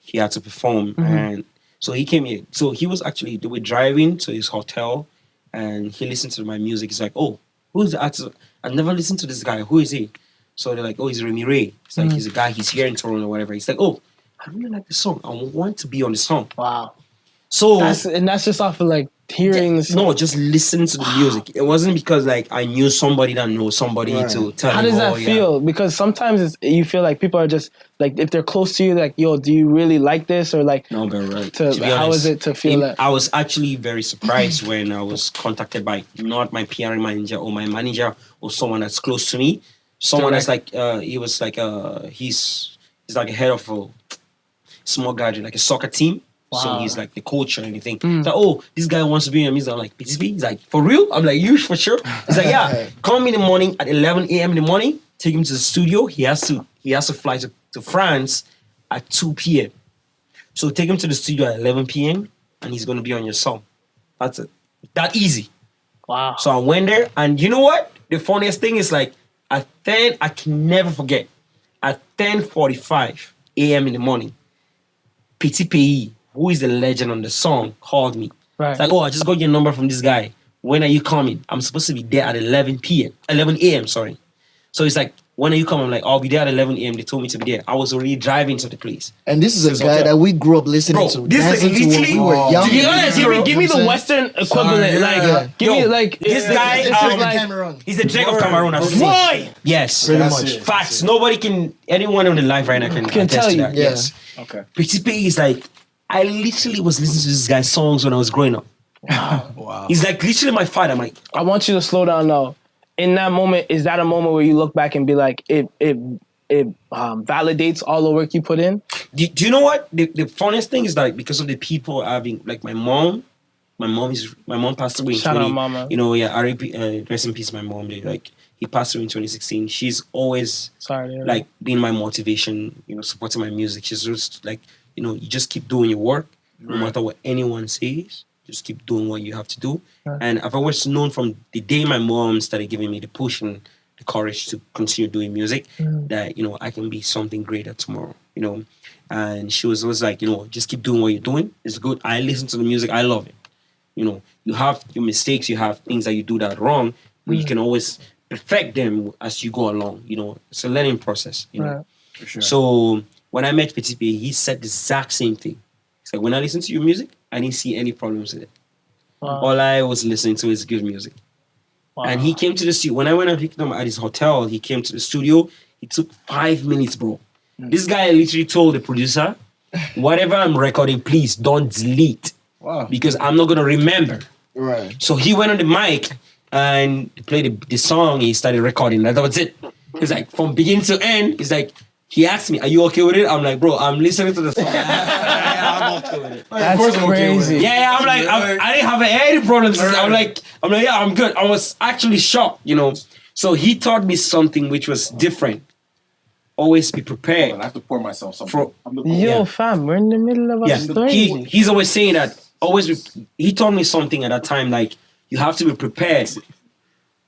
he had to perform and. So he came here. So he was actually, they were driving to his hotel and he listened to my music. He's like, oh, who's the artist? I've never listened to this guy. Who is he? So they're like, oh, he's Remi Ray. It's like, he's a guy, he's here in Toronto or whatever. He's like, oh, I really like the song. I want to be on the song. Wow. So. That's just off of like hearing the song. No, just listen to the music. It wasn't because like I knew somebody that knows somebody to tell How does that feel? Because sometimes you feel like people are just like, if they're close to you, like, yo, do you really like this? Or like, no, but right. How is it to feel that? I was actually very surprised when I was contacted by not my PR manager or my manager or someone that's close to me. Someone that's like, he was like, he's he's like a head of a small gathering, like a soccer team. Wow. So he's like the coach and everything. He's like, oh, this guy wants to be in. He's like, PTP? He's like, for real? I'm like, you for sure? He's like, yeah. Call me in the morning at 11 a.m. in the morning. Take him to the studio. He has to fly to France at 2 p.m. So take him to the studio at 11 p.m. and he's gonna be on your song. That's it. That easy. Wow. So I went there, and you know what? The funniest thing is like at 10, I can never forget. At 10:45 a.m. in the morning, PTPE, who is the legend on the song, called me. Right. It's like, oh, I just got your number from this guy. When are you coming? I'm supposed to be there at 11 a.m., sorry. So it's like, when are you coming? I'm like, I'll be there at 11 a.m. They told me to be there. I was already driving to the place. And this is a guy that we grew up listening to. This is dancing to when we were young. To be honest, Give me the Western equivalent. Give me like this guy. He's the Drake of Cameroon. Boy! Yes. Pretty much. Facts. Nobody can, anyone on the live right now can attest tell to you. that. Yeah. Yes. Okay. PTP is like, I literally was listening to this guy's songs when I was growing up. Wow. He's like literally my father. I'm like, I want you to slow down now. In that moment, is that a moment where you look back and be like, it validates all the work you put in? do you know what? The funniest thing is like, because of the people having, like my mom passed away in Shout 20, out, mama. you know, yeah, rest in peace, my mom. Like, he passed away in 2016. She's always like being my motivation, you know, supporting my music. She's just like, you know, you just keep doing your work, no matter what anyone says. Just keep doing what you have to do. Right. And I've always known from the day my mom started giving me the push and the courage to continue doing music that, you know, I can be something greater tomorrow, you know. And she was always like, you know, just keep doing what you're doing. It's good. I listen to the music. I love it. You know, you have your mistakes. You have things that you do that wrong, but you can always perfect them as you go along. You know, it's a learning process, you know. For sure. So when I met PTP, he said the exact same thing. It's like, when I listen to your music, I didn't see any problems with it. Wow. All I was listening to is good music. Wow. And he came to the studio. When I went and picked him at his hotel, he came to the studio. It took 5 minutes, bro. This guy literally told the producer, whatever I'm recording, please don't delete. Wow. Because I'm not going to remember. Right. So he went on the mic and played the song. He started recording. That was it. It's like, from beginning to end, it's like, he asked me, are you okay with it? I'm like, bro, I'm listening to the song. I'm okay with it. That's crazy. Yeah, I'm like, I didn't have any problems. I'm like, yeah, I'm good. I was actually shocked, you know. So he taught me something which was different. Always be prepared. I have to pour myself something. Fam, we're in the middle of a story. He's always saying that. He taught me something at that time, like, you have to be prepared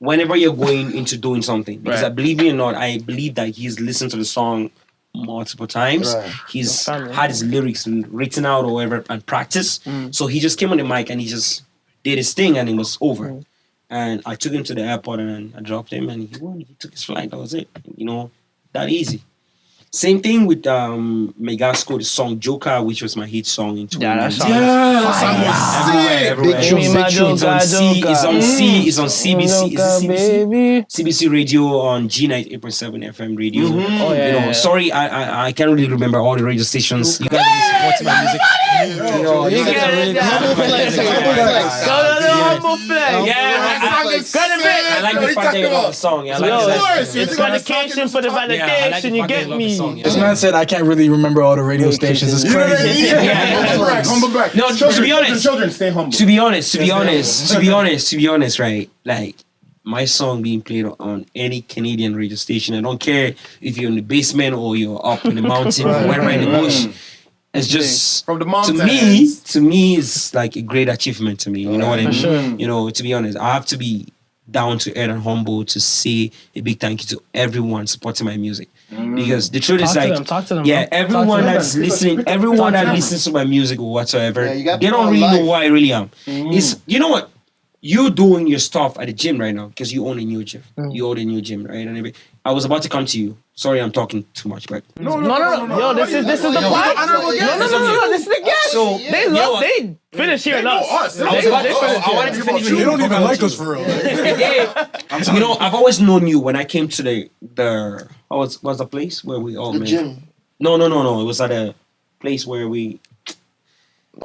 whenever you're going into doing something. Because I believe it or not, I believe that he's listened to the song multiple times. Right. He's had his lyrics written out or whatever and practiced. So he just came on the mic and he just did his thing and it was over. And I took him to the airport and I dropped him and he took his flight. That was it. You know, that easy. Same thing with Megasco, the song Joker, which was my hit song in 2019. It's on CBC. CBC Radio on G98.7 FM radio. You know, sorry, I can't really remember all the radio stations. You guys are supporting my music. You get it. Humble flex. Humble flex. Yeah, I like the fact that you love the song. It's validation for the validation. You get me. This man said I can't really remember all the radio stations. It's crazy. Humble brag. No, to be honest. Children, stay humble. To be honest, right? Like, my song being played on any Canadian radio station. I don't care if you're in the basement or you're up in the mountain or wherever in the bush. It's just, from the mountains. To me, it's like a great achievement to me. You know what I mean? Sure. You know, to be honest, I have to be down to earth and humble to say a big thank you to everyone supporting my music. Because the truth is, like, talk to them, yeah, everyone that's listening, everyone that listens to my music or whatsoever, they don't really know who I really am. It's, you know what? You're doing your stuff at the gym right now because you own a new gym. You own a new gym, right? And I was about to come to you. Sorry, I'm talking too much, but no. Yo, this is the part. No. This is the guest. So they finish here. Us. I wanted to finish. You don't even like us for real. You know, I've always known you when I came to the what's the place where we all met? Gym. No. It was at a place where we. The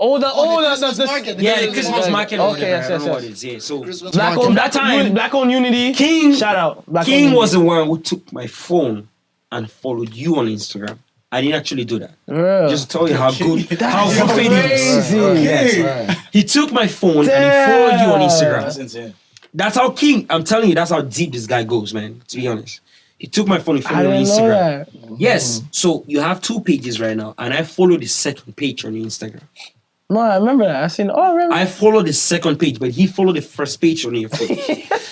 market. The Christmas market. Okay, yes. I don't know what it is. Yeah, so Black Owned Unity. King, shout out. King was the one who took my phone and followed you on Instagram. I didn't actually do that. Yeah. Just to tell you how good he is. Crazy. Yes. He took my phone and he followed you on Instagram. That's insane. That's how I'm telling you, that's how deep this guy goes, man. To be honest. He took my phone and I followed me on didn't know Instagram. that. Yes. So you have 2 pages right now, and I follow the second page on your Instagram. No, I remember that. I seen. Oh, I remember. I follow the second page, but he followed the first page on your phone.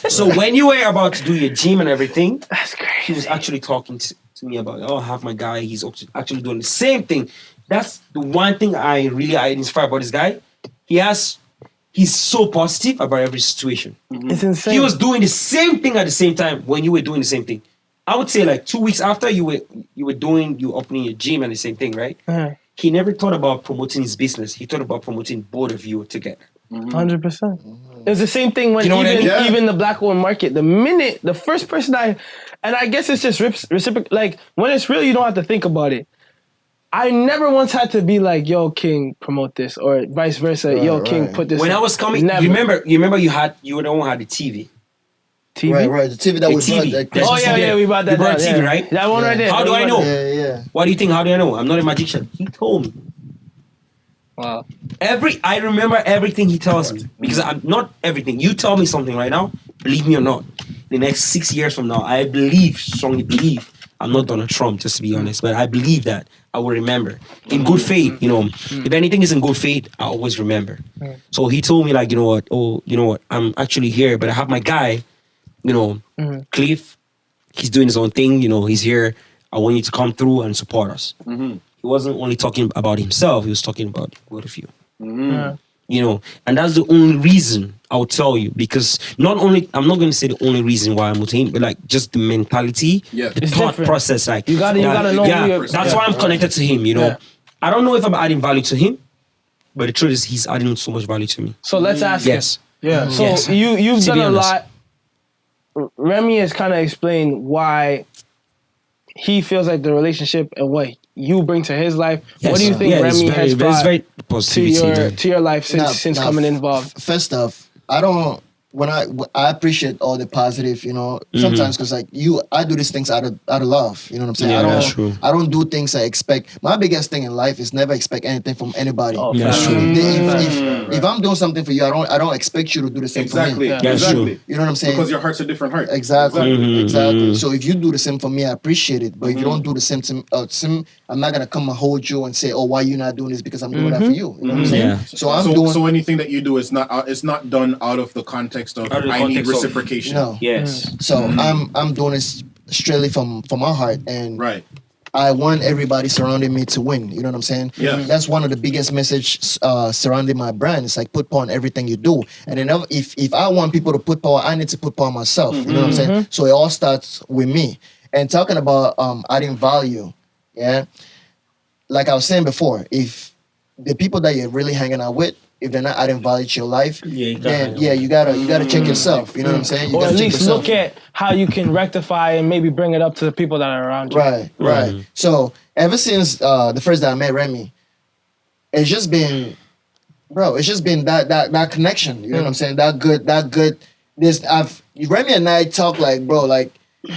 So when you were about to do your gym and everything, That's crazy. he was actually talking to me about, I have my guy. He's actually doing the same thing. That's the one thing I really identify about this guy. He's so positive about every situation. It's insane. He was doing the same thing at the same time when you were doing the same thing. I would say like 2 weeks after you were opening your gym and the same thing, right? He never thought about promoting his business. He thought about promoting both of you together. 100%. It's the same thing when You know what I mean? even the black woman market. The first person and I guess it's just reciprocal. Like when it's real, you don't have to think about it. I never once had to be like, "Yo, King, promote this," or vice versa. "Yo, King, put this." When up. I was coming, Never. you remember you were the one who had the TV. TV. Right. The TV that The was TV. like That's Oh what yeah, we bought that. You brought down, TV, yeah. right? That one right there. How do I know? Yeah. What do you think? How do I know? I'm not a magician. He told me. Wow. I remember everything he tells me because I'm not everything. You tell me something right now, believe me or not. The next 6 years from now, I strongly believe. I'm not Donald Trump, just to be honest, but I believe that I will remember in good faith. If anything is in good faith, I always remember. So he told me like, you know what? I'm actually here, but I have my guy, Cliff. He's doing his own thing. He's here. I want you to come through and support us. He wasn't only talking about himself, he was talking about both of you. And that's the only reason I'll tell you, because I'm not going to say the only reason why I'm with him, but like just the mentality, the It's thought different. process, like You gotta know who you're. that's why I'm connected to him, Yeah. I don't know if I'm adding value to him, but the truth is he's adding so much value to me. So let's ask. Yes. Yeah. So Yes. you've To done be a honest. lot. Remi has kind of explained why he feels like the relationship and what you bring to his life. What do you think Remi has brought very to positivity. your life since coming involved? First off, I don't. When I appreciate all the positive, sometimes because like I do these things out of love. You know what I'm saying? Yeah, that's true. I don't do things I expect. My biggest thing in life is never expect anything from anybody. Oh, That's facts. true. If I'm doing something for you, I don't expect you to do the same for Exactly. me. Yeah. That's Exactly. true. You know what I'm saying? Because your heart's a different heart. Exactly. Exactly. Mhm. So if you do the same for me, I appreciate it. But if you don't do the same, I'm not gonna come and hold you and say, "Oh, why you not doing this?" Because I'm doing that for you. You know what I'm saying? Yeah. So I'm doing. So anything that you do is not done out of the context of Out of the I need context of- reciprocation. No. Yes. So I'm doing this strictly from my heart, and Right. I want everybody surrounding me to win. You know what I'm saying? Yeah. That's one of the biggest messages surrounding my brand. It's like put power on everything you do. And then if I want people to put power, I need to put power on myself. You know what I'm saying? So it all starts with me. And talking about adding value, yeah. Like I was saying before, if the people that you're really hanging out with, if they're not adding value to your life, you then you gotta check yourself. You know what I'm saying? You Or gotta at check least yourself. look at how you can rectify and maybe bring it up to the people that are around you. Right. So ever since the first day I met Remi, it's just been, bro. It's just been that connection. You know what I'm saying? That good. Remi and I talk like, bro, like.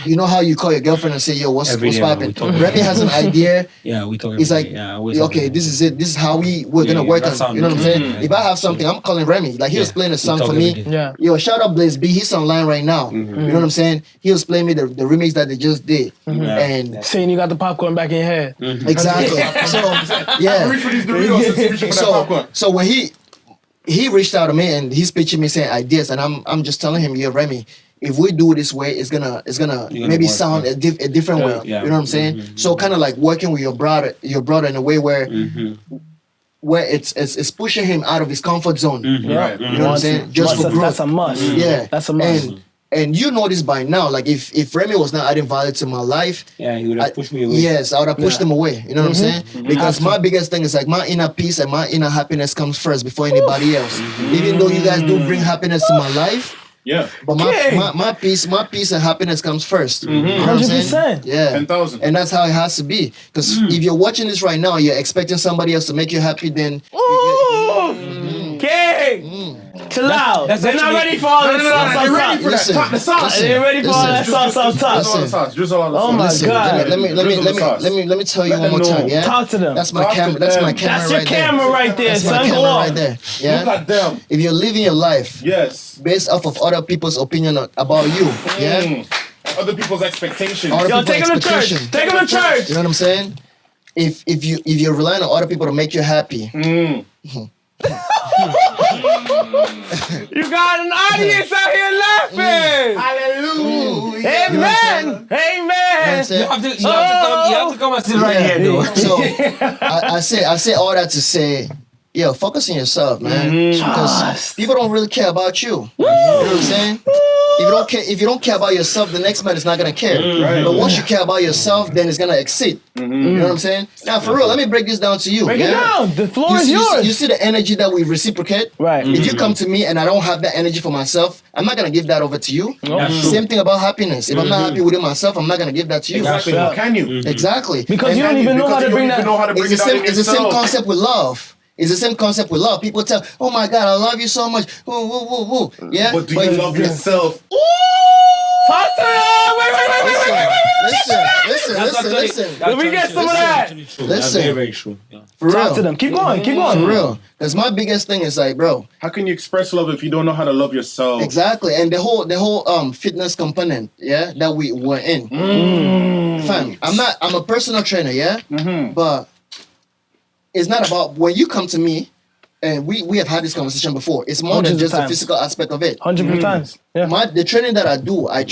You know how you call your girlfriend and say, "Yo, what's Every day, popping?" we talk. Remi has an idea. Yeah, we talk. It's every like, day. Yeah, always okay, talk. this is it. This is how we're gonna Yeah, work that's on. how You know what I'm saying? yeah. If I have something, I'm calling Remi. Like he was playing a song talk for every me. day. Yeah. Yo, shout out Blaze B. He's online right now. You know what I'm saying? He was playing me the remix that they just did, Yeah. and Saying you got the popcorn back in your head. exactly. So yeah. Reach for these Doritos and reach for that popcorn. So when he reached out to me and he's pitching me saying ideas, and I'm just telling him, "Yo, Remi, if we do it this way, it's gonna maybe work, sound a different way." Yeah. You know what I'm saying? So kind of like working with your brother in a way where it's pushing him out of his comfort zone. Right. You know what I'm saying? Just for growth. That's a must. Yeah, That's a must. And you know this by now. Like if Remi was not adding value to my life, Yeah, he would have pushed me away. yes, I would have pushed him away. You know what I'm saying? Because my biggest thing is like my inner peace and my inner happiness comes first before anybody else. Even though you guys do bring happiness to my life, Yeah. but my peace and happiness comes first. You know what I'm saying? 100%. Yeah. 10,000. And that's how it has to be. Because if you're watching this right now, you're expecting somebody else to make you happy, then King! Chill out. They're not ready for all the sauce on top. Listen, The sauce. They're ready for all that sauce on top. Drizzle on the sauce. Oh my Listen, God. let me tell you one more time. Yeah. Talk to them. That's my camera. That's my camera That's your right camera there. right there, That's my son. Go camera on. right there. Yeah. Look at them. If you're living your life Yes. based off of other people's opinion about you, yeah. Other people's expectations. Other Yo, people's take him to church. expectation. Take him to church. You know what I'm saying? If you're relying on other people to make you happy, You got an audience out here laughing. Hallelujah. Amen. Amen. You have to come and sit right here, though. So I say all that to say, yo, focus on yourself, man. Because people don't really care about you. You know what I'm saying? If you don't care about yourself, the next man is not gonna care. Right. But once you care about yourself, then it's gonna exceed. You know what I'm saying? Now, for real, let me break this down to you. Break it down. The floor is yours. You see the energy that we reciprocate? Right. If you come to me and I don't have that energy for myself, I'm not gonna give that over to you. Same thing about happiness. If I'm not happy within myself, I'm not gonna give that to you. Exactly. How can you? Exactly. Because you don't even know how to bring that. It's the same concept with love. It's the same concept with love. People tell, oh my God, I love you so much. Woo, woo, woo, woo. Yeah? But do you love yourself? Talk to them. Wait. Listen. Let me get some of that. Listen. Very, very true. Yeah. For Talk to real. them. Keep going. For real. Because my biggest thing is like, bro, How can you express love if you don't know how to love yourself? exactly. And the whole fitness component, yeah, that we were in. Fam, I'm a personal trainer, yeah? But it's not about when you come to me, and we have had this conversation before. It's more than Hundreds of just the times. physical aspect of it. 100 times. Yeah. The training that I do, I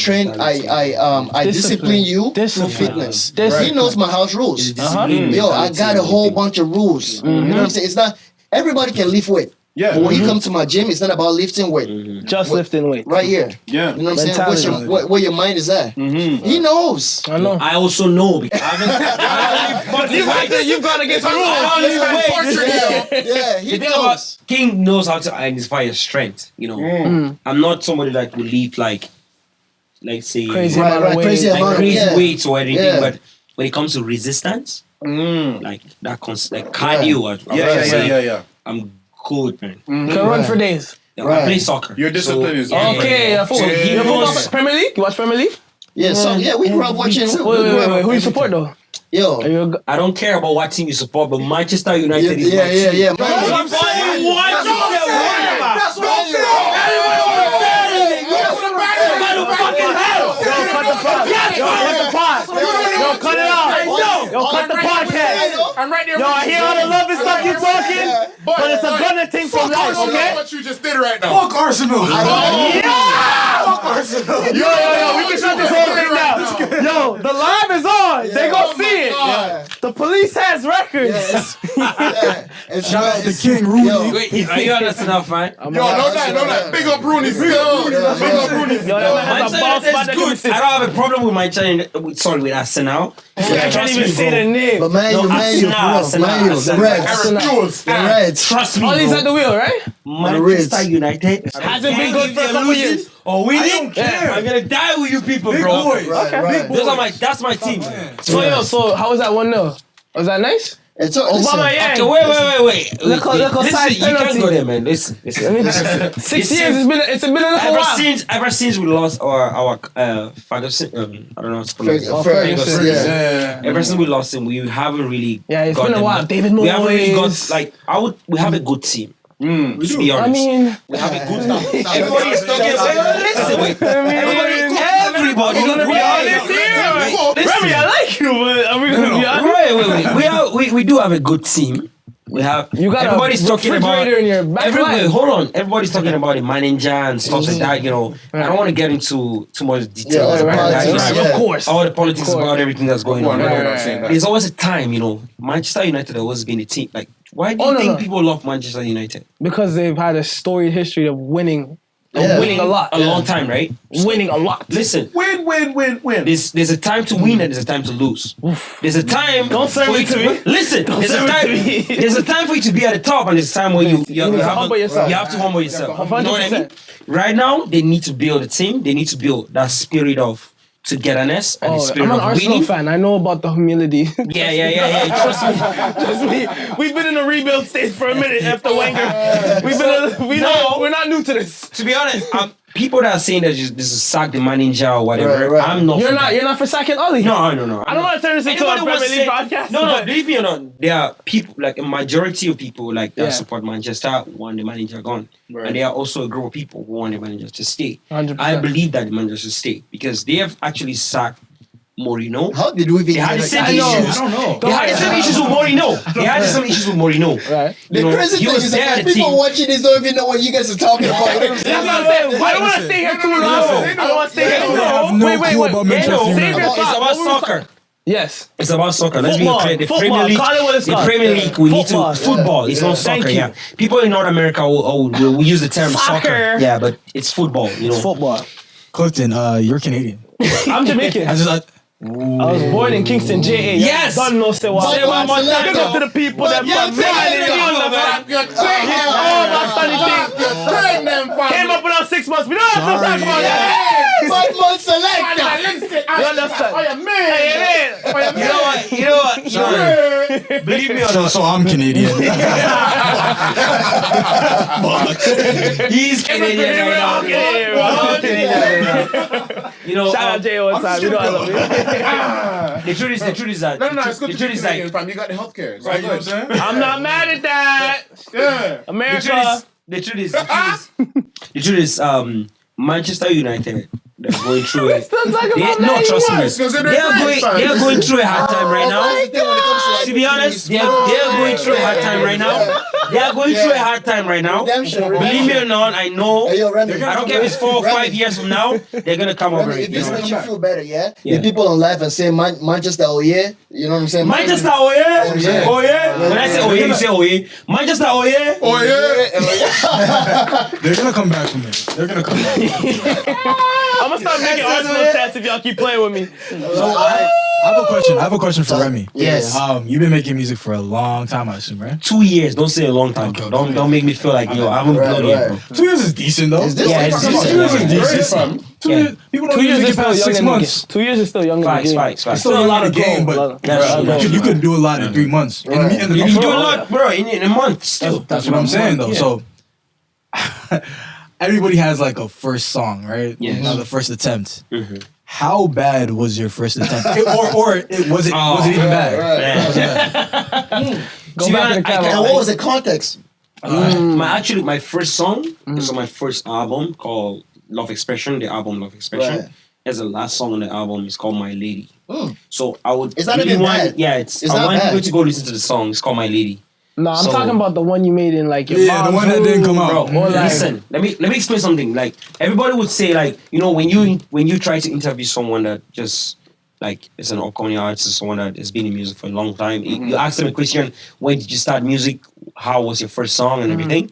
discipline you through fitness. He knows my house rules. Yo, I got a whole bunch of rules. You know what I'm saying? It's not everybody can lift weight. Yeah. But when you come to my gym, it's not about lifting weight. Just lifting weight. Right here. Yeah. You know what I'm saying? Mentality. Where your mind is at. He knows. I know. I also know because I You've got to get some Yeah, he The thing about knows. King knows how to identify your strength. You know, I'm not somebody that will lift like say Crazy Right, amount of right, weight. crazy like amount. crazy Yeah. weights or anything. Yeah. But when it comes to resistance, like that, like cardio, Yeah. I'm good, man. Can run for days. I Right. play soccer. Your discipline is Okay, yeah. football. So he You knows- watch Premier League? You watch Premier League? Yeah, so we grew up watching. Wait. Who you support though? Yo. Are you I don't care about what team you support, but Manchester United is my Yeah. team. That's I'm saying what you Yo, cut it out. Yo, cut the podcast. I'm right there. Yo, I hear all the love and stuff you talking, but it's a gunner thing from life, okay? What you just did right now. Fuck Arsenal. Fuck Arsenal. Yo, we can shut this whole thing down. Yo, the live is on. They gon' see it. The police has records. Shout out to King Rooney. Wait, are you an Arsenal fan? Yo, no that. Big up Rooney. Big up Rooney. Yo, that man has a ball Manchester spot United that is can be good. seen. I don't have a problem with Manchester. With Arsenal. I can't even say the name. But man, No, you, Arsenal, the Reds. The Reds. Trust me, All these bro. at the wheel, right? Manchester United Hasn't been good for a couple years. or winning. I don't care. I'm gonna die with you people, Big bro. boys. Right. Those are that's my team. So how was that 1-0? Was that nice? And so, Obama, yeah. Okay, wait. Look side Listen, you can't penalty. go there, man. Listen. 6 years, it's been a little while. Ever since we lost our Ferguson, I don't know how to pronounce it. Ferguson, Yeah. Ever since we lost him, we haven't really. Yeah, it's got been a them while. back. David We haven't really got Moyes. we have a good team. We To do. be I honest, mean, we have a good team. Everybody's talking. Listen, everybody. we're gonna be honest here. Remi, I like you, but are we gonna be honest? Wait. We do have a good team. We have. You got everybody's a talking about. refrigerator in your back line. Hold on. Everybody's talking about the manager and stuff like that. You know, I don't want to get into too much detail. all the politics, Of course. All the politics about everything that's going on. Right. There's always a time, you know. Manchester United has always been a team. Like, why do you think people love Manchester United? Because they've had a storied history of winning. Yeah. Winning a lot. A long time, right? Winning a lot. Listen. Win. There's a time to win and there's a time to lose. There's a time. Don't serve for it you to me. Listen. There's a serve it time. to me. There's a time for you to be at the top, and there's a time where you need to humble yourself. You have to humble yourself. You know what I mean? 100%. Right now, they need to build a team. They need to build that spirit of togetherness and the spirit I'm an of Arsenal winning. fan. I know about the humility. Yeah. Trust me. Trust me. We've been in a rebuild stage for a minute after Wenger. We're not new to this. To be honest, people that are saying that this is sack the manager or whatever, Right. I'm not. You're not for sacking Ollie. No. I don't want to turn this into a Anybody Premier League was podcast. No, believe me or not, there are people, like a majority of people like that Yeah. support Manchester want the manager gone. Right. And there are also a group of people who want the manager to stay. 100%. I believe that the manager should stay because they have actually sacked Mourinho. How did we even They had the same I know. issues. I don't know. They had the same issues with Mourinho. Right. The crazy he thing was is there that at the people team. watching this don't even know what you guys are talking about. You know what I'm saying? That's what I'm saying. I don't want to stay here too long. I don't want to stay here too They have long. no Wait. clue about They know. Manchester Save United. your It's thought. about What were we soccer. Yes. It's about soccer. Let's Football. be clear. The Football. Premier League, Call it what it's the called. Premier League, we need Football. to football. It's not Thank soccer. you. Yeah, people in North America will use the term Soccer. soccer. Yeah, but it's football. You know, Football. Clifton, you're Canadian. I'm Jamaican. I just I was born in Kingston, JA. Yes. Don't know say what. Say one more time. Big up to the people that Yeah, man. Oh, my sonny thing. Came up without 6 months. We don't have to talk about that. 5 months selector. You understand? You know what? Believe me or not, so I'm Canadian. he's Canadian right now. You know, Shout out J.O. one time. You know I love you. the truth is that No, it's good the to truth be is Canadian, like fam. You got the healthcare. Right, you know what I'm saying? I'm not mad at that. Yeah. America. the truth is Manchester United, they're going through it. Still talking about No, Man trust me. U. They're going through a hard time right now. To be honest, they're going through a hard time right now. They are going through a hard time right now. Believe me or not, I know. Hey, yo, Remi. I don't care if it's 4 or 5 years from now, they're gonna come over Remi, it. if this You know? makes you feel better, yeah? Yeah. The people on live and say Manchester, oh yeah? You know what I'm saying? Manchester, oh yeah, yeah. oh yeah. When I say oh yeah, you say oh yeah. Manchester, oh yeah. Oh yeah. They're gonna come back from it. They're gonna come back. I'm gonna start making Arsenal chats if y'all keep playing with me. So I have a question for Remi. Yes. You've been making music for a long time, I assume, right? 2 years. Don't say a long time. Okay, Don't make me feel like yo, I haven't blown yet, bro. 2 years is decent though. Is this Yeah, what it's you're talking decent. about? 2 years is Great, decent. fam. 2 years. People don't 2 years usually is get still past young 6 in the months. game. 2 years is still young in the Facts, game. facts, facts. Still a lot of game, but you could do a lot in 3 months. You can do a lot, bro, in a month still. That's what I'm saying though. Yeah. So everybody has like a first song, right? Yes. The first attempt. Mhm. How bad was your first attempt? Was it even bad? Go To be back to honest, the camera. And what was the context? My first song is on my first album called Love Expression. The album Love Expression. Right. As the last song on the album is called My Lady. Mm. So I would. Is that really even want, bad? Yeah, It's I not want bad. you to go listen to the song. It's called My Lady. No, I'm So- talking about the one you made in like your Yeah, the mom's one that didn't come room, out. Or like, Listen, let me explain something. Like everybody would say, like when you try to interview someone that just like is an upcoming artist, someone that has been in music for a long time, you ask them a question: when did you start music? How was your first song and everything?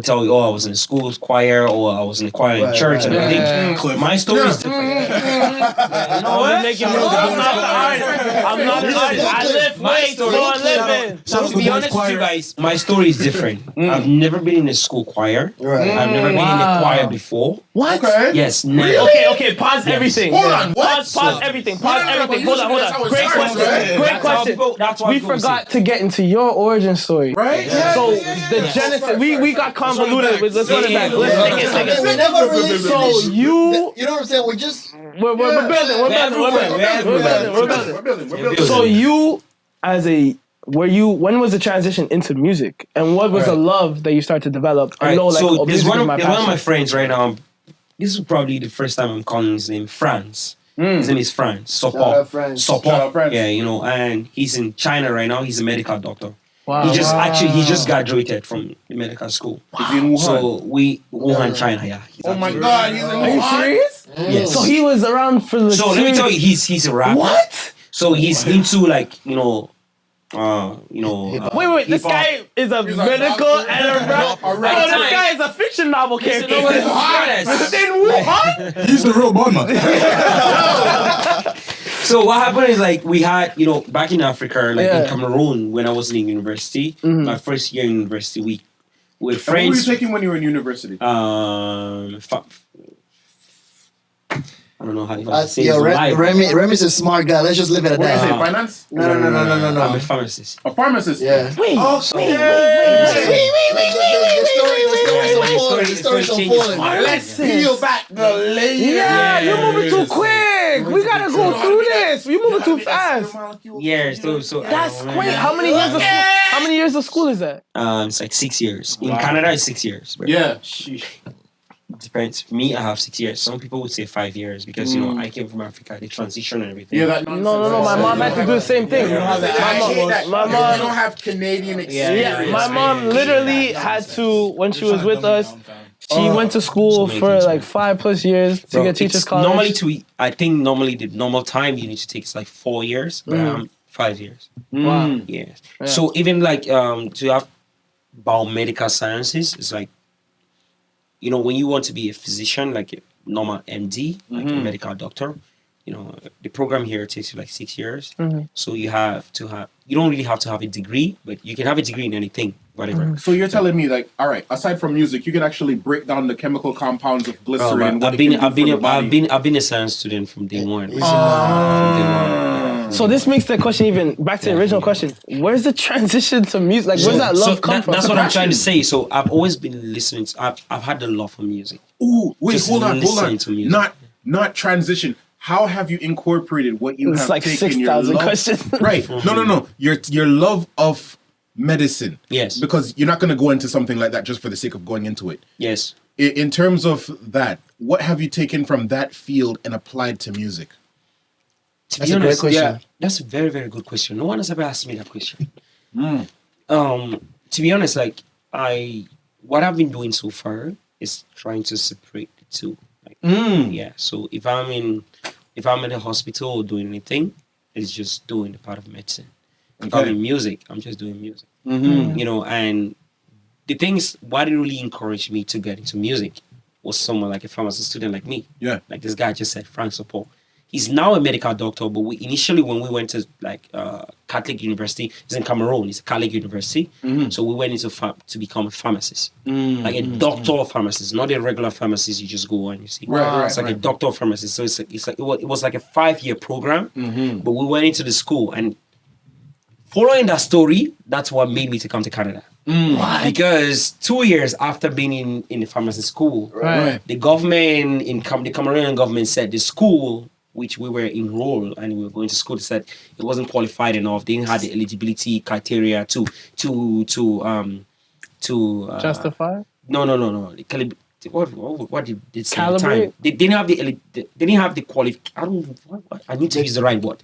Tell you, I was in a school choir, or I was in a choir in Right, church and right, everything. right. My story is different. I'm making music. I'm not the artist. I'm not an artist. I lift My weights story- for a living. Shout out To be the honest boys' with you choir. guys, my story is different. I've never been in a school choir. Right. I've never been in a Wow. choir before. What? Okay. Yes, never. Okay, pause everything. Hold on, what? Pause everything. Pause No, everything. but Hold on, usually that's how it Great starts, question. right? Great That's how question. people- that's why We people forgot to get into your origin story. Right? Yeah. So yeah. the genesis, we got convoluted. Let's run it back. Yeah, Let's yeah, take it. yeah. Take it. We never really So finished. you, You know what I'm saying? We just we're building. We're building. We're building. So you, when was the transition into music, and what was the love that you started to develop? All And right, so music there's is one my of my passion. friends right now. This is probably the first time I'm calling his name France. His name is France. Shout out France. Support. Shout out France. Yeah, and he's in China right now. He's a medical doctor. Wow. He just graduated from the medical school. Is he in Wuhan? So Wuhan, China. Yeah. He's Oh my actually- God, he's in Are you Wuhan. serious? Yes. So he was around for the. So let me tell you, he's a rapper. What? So he's into like Wait, this hip-hop. guy is a He's a medical doctor. and a rap. A rapper. Oh, this guy is a fiction novel character. no, it's honest. In Wuhan? He's the real Bond man. So what happened is like we had, back in Africa, like Yeah. in Cameroon when I was in university, my first year in university, we were And what were you friends. taking when you were in university? I I don't know how you say Yo, it. Remi's a smart guy. Let's just leave it at What did you say? that. Finance? No. I'm a pharmacist. A pharmacist. Yeah. Wait, The story's unfolding. Let's peel back the layers. Yeah, you're moving too quick. We gotta go through this. You're moving too fast. Yeah, so That's quick. How many years of school? How many years of school is that? it's like 6 years. In Canada, it's 6 years. Bro. Yeah. It depends. For me, I have 6 years. Some people would say 5 years because I came from Africa. They transition and everything. Yeah, that No. My mom had to do the same thing. You don't have that. I hate that. My You mom. don't have Canadian experience. Yeah, my mom literally had to, when she was with us, she went to school for like 5+ years to get teachers college. I think normally the normal time you need to take is like 4 years, but 5 years. Wow. Yes. So even like to have biomedical sciences, it's like, when you want to be a physician, like a normal MD, like a medical doctor, the program here takes you like 6 years. So you don't really have to have a degree, but you can have a degree in anything, whatever. So you're telling me, like, all right, aside from music, you can actually break down the chemical compounds of glycerin. I've been a science student from day one. So this makes the question even back to the original question. Where's the transition to music? Like, where's that love come from? That's what I'm trying to say. So I've always been listening. I've had the love for music. Ooh, wait, Just hold on. to music. Not transition. How have you incorporated what you It's have like taken 6,000 love- questions. Right. No. Your love of medicine. Yes. Because you're not going to go into something like that just for the sake of going into it. Yes. In terms of that, what have you taken from that field and applied to music? That's a great question. Yeah, that's a very, very good question. No one has ever asked me that question. To be honest, like what I've been doing so far is trying to separate the two. Like, yeah. So if I'm in the hospital or doing anything, it's just doing the part of medicine. If I'm in music, I'm just doing music. And the things what really encouraged me to get into music was someone like a pharmacy student like me. Yeah. Like this guy just said, Frank Support. He's now a medical doctor, but initially when we went to like Catholic University, it's in Cameroon, it's a Catholic University. So we went into to become a pharmacist, like a doctor pharmacist, not a regular pharmacist. You just go and you see. It's like a doctor pharmacist. So it was like a 5-year program, but we went into the school and following that story, that's what made me to come to Canada. Because 2 years after being in the pharmacy school, the government the Cameroonian government said the school which we were enrolled and we were going to school, they said it wasn't qualified enough. They didn't have the eligibility criteria to Justify? No. What did they say at the Calibrate? time? They didn't have the I need to use the right word.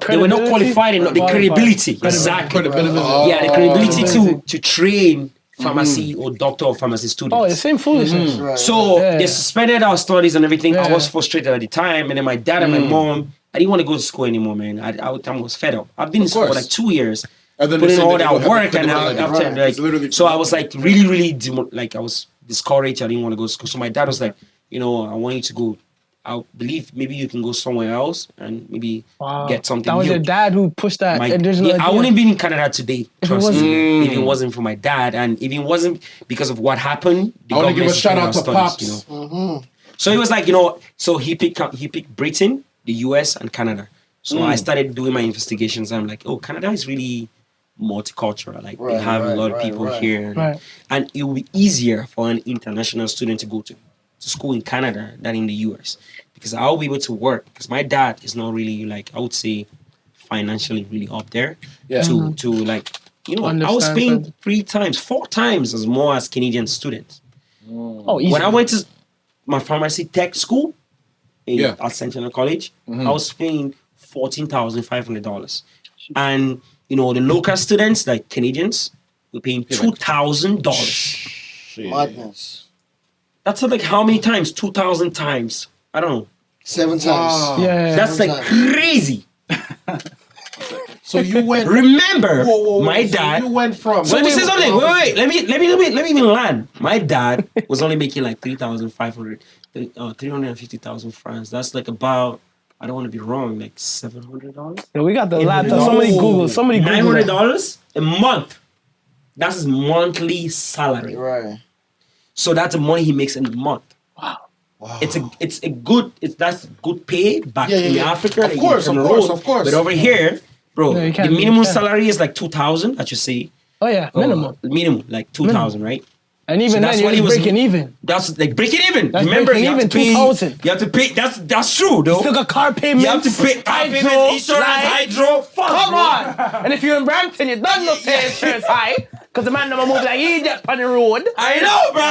They were not qualified enough. The credibility. Exactly. Yeah, the credibility to train pharmacy or doctor or pharmacy students. Oh, the same foolishness. So they suspended our studies and everything. I was frustrated at the time, and then my dad and my mom, I didn't want to go to school anymore, man. I was fed up. I've been in school for like 2 years, putting all that work, and after so I was like really I was discouraged. I didn't want to go to school. So my dad was like, I want you to go. I believe maybe you can go somewhere else and maybe get something. That was new. your dad who pushed that. I wouldn't be in Canada today, trust me, if it wasn't for my dad, and if it wasn't because of what happened. I want to give a shout out to Pops. So it was like so he picked Britain, the US, and Canada. So I started doing my investigations. And I'm like, Canada is really multicultural. Like they have a lot of people here, and it will be easier for an international student to go to school in Canada than in the US, because I'll be able to work, because my dad is not really like, I would say, financially really up there to like, I was paying 4 times as more as Canadian students. When I went to my pharmacy tech school at Centennial College, I was paying $14,500, and the local students like Canadians were paying $2,000. Madness. That's like how many times? 2,000 times. I don't know. 7 times. Yeah. That's like crazy. So you went. Remember, my dad. So you went from. So let me say something. Wait. Let me even land. My dad was only making like 350,000 francs. That's like about, I don't want to be wrong, like $700. Yeah, we got the laptop. Somebody Google. $900 a month. That's his monthly salary. Right. So that's the money he makes in a month. Wow. Wow. That's good pay back in Africa. Of course. But over here, bro, the minimum salary is like 2,000. I should say. Oh yeah, minimum like 2,000, right? And even then, you're breaking even. That's like breaking even. That's Remember, breaking you have even, to pay. 2,000. You have to pay. That's true, though. You still got car payments. You have to pay car payments, insurance, hydro. Come on. And if you're in Brampton, you don't know say insurance high. Because the man never move like Egypt on the road. I know, bro.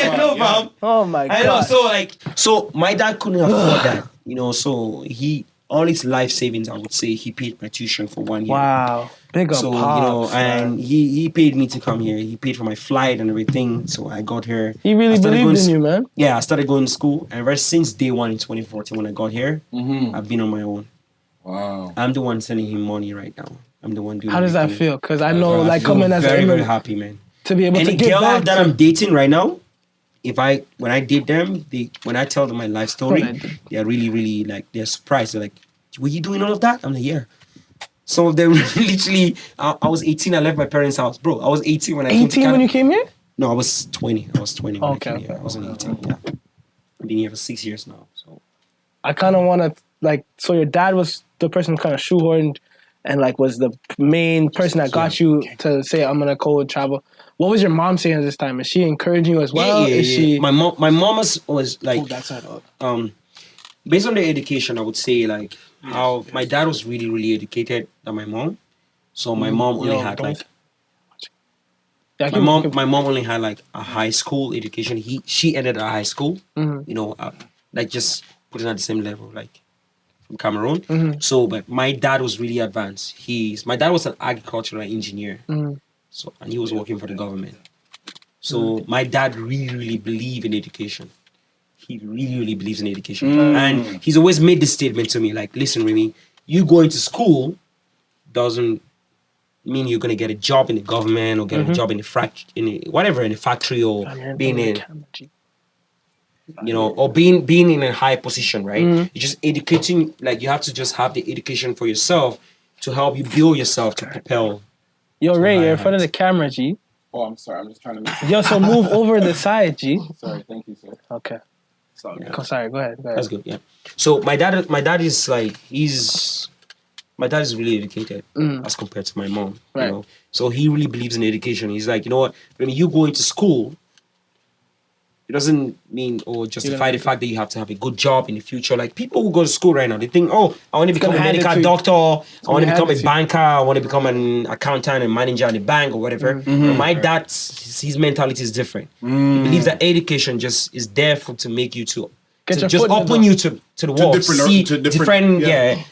I know, bro. Oh my God. I know. So my dad couldn't afford that, you know. So all his life savings, I would say, he paid my tuition for 1 year. Wow. Big up, so Pops, you know, and he paid me to come here. He paid for my flight and everything. So I got here. He really believed in you, man. Yeah, I started going to school, and ever since day one in 2014, when I got here, I've been on my own. Wow. I'm the one sending him money right now. I'm the one doing. How does that feel? Because I know, like, coming as very, very happy, man. To be able to give girl back that I'm dating right now, when I date them, when I tell them my life story, they're really, really like, they're surprised. They're like, "Were you doing all of that?" I'm like, "Yeah." Some of them literally, I was 18. I left my parents' house, bro. I was 18 when I came to 18 when you came here? No, I was 20. I was 20 when I came here. I wasn't 18. Yeah, I've been here for 6 years now. So I kind of want to, like, so your dad was the person kind of shoehorned and like was the main person that got you to say, "I'm gonna go travel." What was your mom saying at this time? Is she encouraging you as well? Yeah. Is she? My mom was like, based on the education, I would say like how my dad was really, really educated than my mom. So my mom only had like. My mom only had like a high school education. She ended at high school. You know, like just putting at the same level, like. From Cameroon. So, but my dad was really advanced. My dad was an agricultural engineer. So, and he was working for the government. So, my dad really, really believed in education. He really, really believes in education. And he's always made this statement to me, like, "Listen, Remi, you going to school doesn't mean you're going to get a job in the government or get a job in a factory or being in... You know, or being in a high position, right? You're just educating, like you have to just have the education for yourself to help you build yourself to propel. Yo, Ray, you're in front of the camera, G. Oh, I'm sorry. I'm just trying to. Yo, so move over the side, G. Sorry, thank you, sir. Okay. Sorry. Yeah. Sorry, go ahead. That's good. Yeah. So my dad is like my dad is really educated as compared to my mom. Right. You know, so he really believes in education. He's like, you know what? When you go into school, it doesn't mean or justify the fact that you have to have a good job in the future. Like people who go to school right now, they think, "Oh, I want to become a medical doctor. I want to become a banker. I want to become an accountant and manager in a bank or whatever." But my his mentality is different. He believes that education just is there to make you to just open you to the world, different.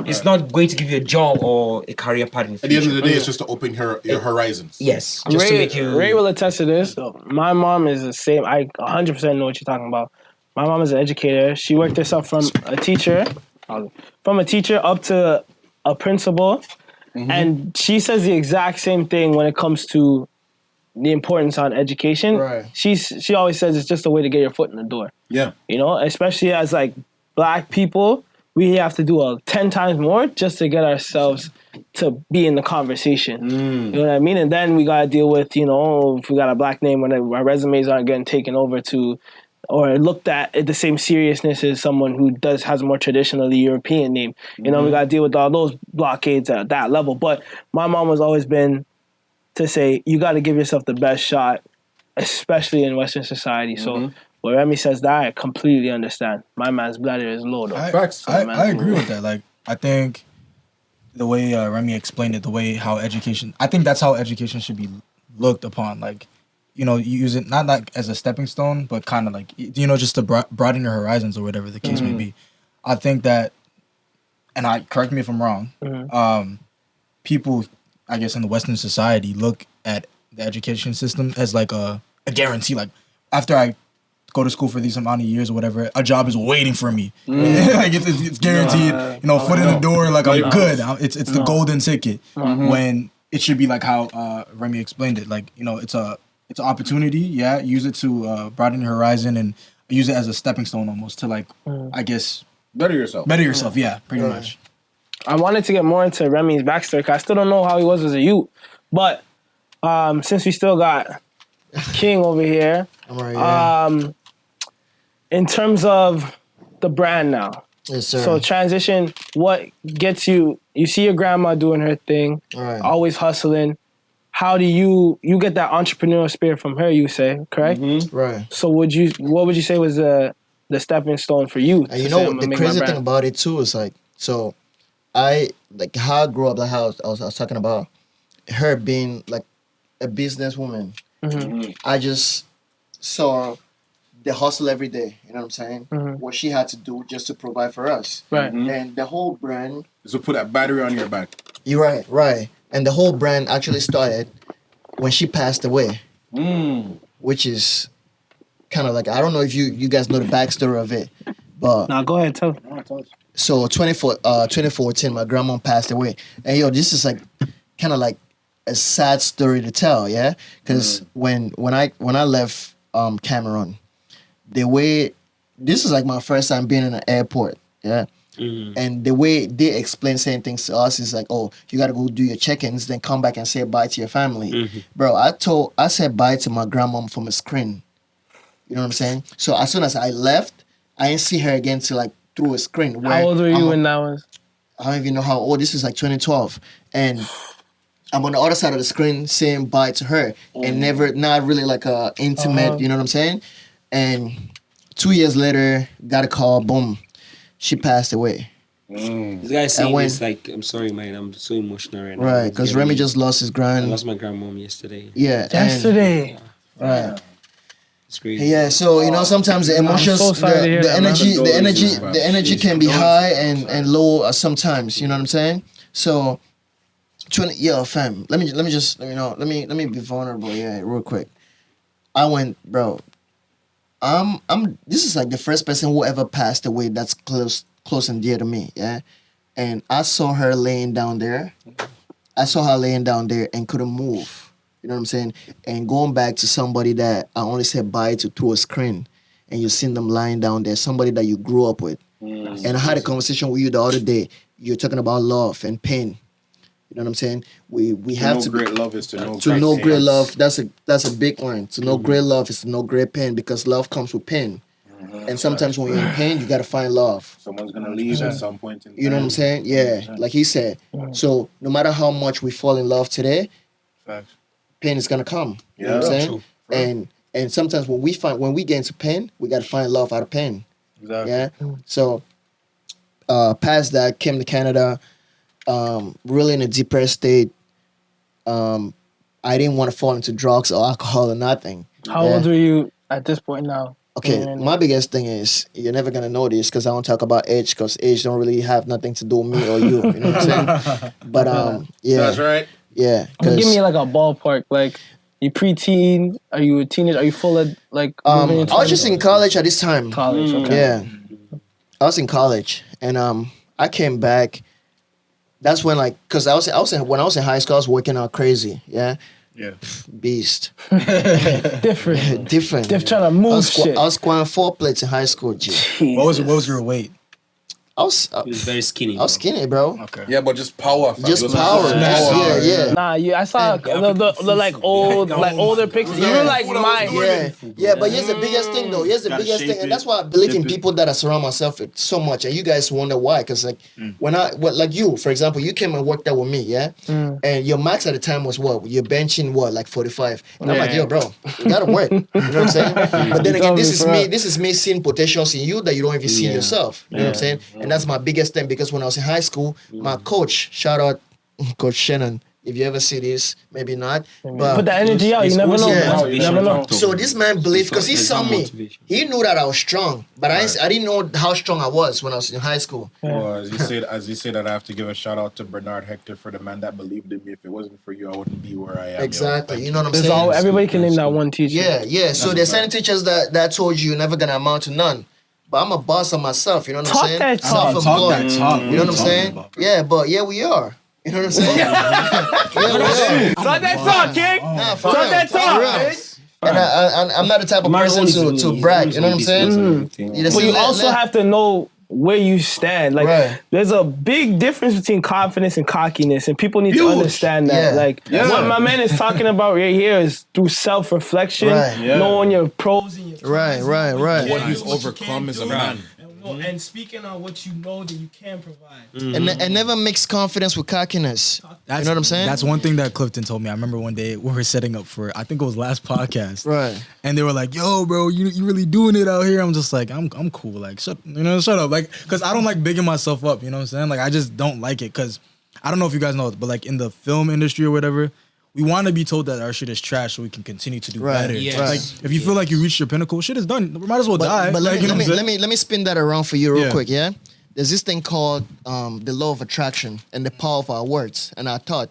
It's not going to give you a job or a career path in the future. At the end of the day, it's just to open your horizons. Yes, just to make you. Ray will attest to this. My mom is the same. I 100% know what you're talking about. My mom is an educator. She worked herself from a teacher up to a principal, and she says the exact same thing when it comes to the importance on education. Right. She always says it's just a way to get your foot in the door. Yeah. You know, especially as like Black people, we have to do 10 times more just to get ourselves to be in the conversation. You know what I mean? And then we gotta deal with, you know, if we got a Black name, when our resumes aren't getting taken over to or looked at the same seriousness as someone who has a more traditionally European name. You know, we gotta deal with all those blockades at that level. But my mom has always been to say, you gotta give yourself the best shot, especially in Western society. So when Remi says that, I completely understand. My man's bladder is low, though. I agree with that. Like, I think the way Remi explained it, I think that's how education should be looked upon. Like, you know, you use it not like as a stepping stone, but kind of like, you know, just to broaden your horizons or whatever the case may be. I think that, and correct me if I'm wrong, people, I guess, in the Western society look at the education system as like a guarantee. Like, after I go to school for these amount of years or whatever, a job is waiting for me. Like it's guaranteed, you know, foot in the door, like I'm good. It's the golden ticket. When it should be like how Remi explained it. Like, you know, it's an opportunity. Yeah, use it to broaden your horizon and use it as a stepping stone almost to like, I guess, better yourself. Yeah, pretty much. I wanted to get more into Remi's backstory because I still don't know how he was as a youth. But since we still got King over here, in terms of the brand now. Yes, sir. So transition, what gets you see your grandma doing her thing, always hustling. How do you get that entrepreneurial spirit from her, you say, correct? Mm-hmm. Right. So what would you say was the stepping stone for you? And you know, the crazy thing about it too is like, so I, like how I grew up, like how I was talking about her being like a businesswoman. Mm-hmm. I just saw the hustle every day, you know what I'm saying? Mm-hmm. What she had to do just to provide for us. Right. Mm-hmm. And the whole brand... So put that battery on your back. You're right, right. And the whole brand actually started when she passed away. Which is kind of like, I don't know if you guys know the backstory of it, but... Nah, go ahead, tell us. So 2014, my grandma passed away. And yo, this is like kind of like a sad story to tell, yeah? Because when I left Cameroon, the way, this is like my first time being in an airport, yeah? And the way they explain certain things to us is like, oh, you gotta go do your check-ins, then come back and say bye to your family. Bro, I said bye to my grandma from a screen. You know what I'm saying? So as soon as I left, I didn't see her again till like through a screen. How old were you when that was? I don't even know how old. This is like 2012. And I'm on the other side of the screen saying bye to her. And not really like a intimate, you know what I'm saying? And 2 years later, got a call, boom. She passed away. This guy saying this like, I'm sorry, man, I'm so emotional right now. Right, because Remi just lost his I lost my grandmom yesterday. Yeah. Yesterday. Right. It's crazy. Yeah, so you know sometimes the emotions, the energy can be high and low sometimes. You know what I'm saying? So, fam. Let me be vulnerable. Yeah, real quick. I went, bro. This is like the first person who ever passed away that's close and dear to me. Yeah, and I saw her laying down there. And couldn't move. You know what I'm saying? And going back to somebody that I only said bye to through a screen, and you seen them lying down there, somebody that you grew up with. And I had a conversation with you the other day. You're talking about love and pain. You know what I'm saying? We have to know great love is to know great love. That's a big one. To know great love is to know great pain, because love comes with pain. And sometimes when you're in pain, you gotta find love. Someone's gonna leave at some point in time. You know what I'm saying? Yeah, like he said. So no matter how much we fall in love today, pain is gonna come. You know what I'm saying? True. And sometimes when we get into pain, we gotta find love out of pain. Exactly. Yeah. So past that, came to Canada, really in a depressed state. I didn't want to fall into drugs or alcohol or nothing. How old were you at this point now? Okay, my biggest thing is, you're never gonna know this because I don't talk about age, because age don't really have nothing to do with me or you. You know what I'm saying? But yeah. That's right. Yeah. Give me like a ballpark. Like, you preteen? Are you a teenager? Are you full of like? I was just in college at this time. College, okay. Yeah. I was in college, and I came back. That's when, like, cause when I was in high school, I was working out crazy. Yeah. Yeah. Beast. Different. Different. Trying to move shit. I was squatting 4 plates in high school, G. What was your weight? I was very skinny. I was skinny, bro. Okay. Yeah, but just power. Just power. Yeah. Nah, I saw the like older pictures. You were like mine. Yeah. But here's the biggest thing, though. Here's the biggest thing, and that's why I believe in people that I surround myself with so much. And you guys wonder why? Because like like you, for example, you came and worked out with me, yeah. And your max at the time was what? You're benching what, like 45. And I'm like, yo, bro, you gotta work. You know what I'm saying? But then again, this is me seeing potentials in you that you don't even see in yourself. You know what I'm saying? And that's my biggest thing, because when I was in high school, my coach, shout out Coach Shannon, if you ever see this, maybe not. But put the energy out. You never know. You never know. So this man believed, because he saw me. He knew that I was strong, but I didn't know how strong I was when I was in high school. Well, as you said, that I have to give a shout out to Bernard Hector for the man that believed in me. If it wasn't for you, I wouldn't be where I am. Exactly. You know what I'm saying? Everybody can name that one teacher. Yeah. So there's certain teachers that told you you're never gonna amount to none. But I'm a boss of myself, you know what I'm saying? Talk that talk. You know what I'm saying? Yeah, but we are. You know what I'm saying? We are. Talk that talk, King. Talk that talk. And I'm not the type of person to brag, you know what I'm saying? But you also have to know where you stand. Like, there's a big difference between confidence and cockiness, and people need to understand that. Like, what my man is talking about right here is through self-reflection, knowing your pros and your cons. Right. What he's overcome as a man. And speaking on what you know that you can provide. And never mix confidence with cockiness. You know what I'm saying? That's one thing that Clifton told me. I remember one day we were setting up for, I think it was last podcast. Right. And they were like, yo, bro, you really doing it out here? I'm just like, I'm cool. Like, shut up. Like, because I don't like bigging myself up. You know what I'm saying? Like, I just don't like it. Because I don't know if you guys know, but like in the film industry or whatever, we want to be told that our shit is trash so we can continue to do better. Yes. Like, if you feel like you reached your pinnacle, shit is done. We might as well die. But like, let me spin that around for you real quick, yeah? There's this thing called the law of attraction and the power of our words and our thought.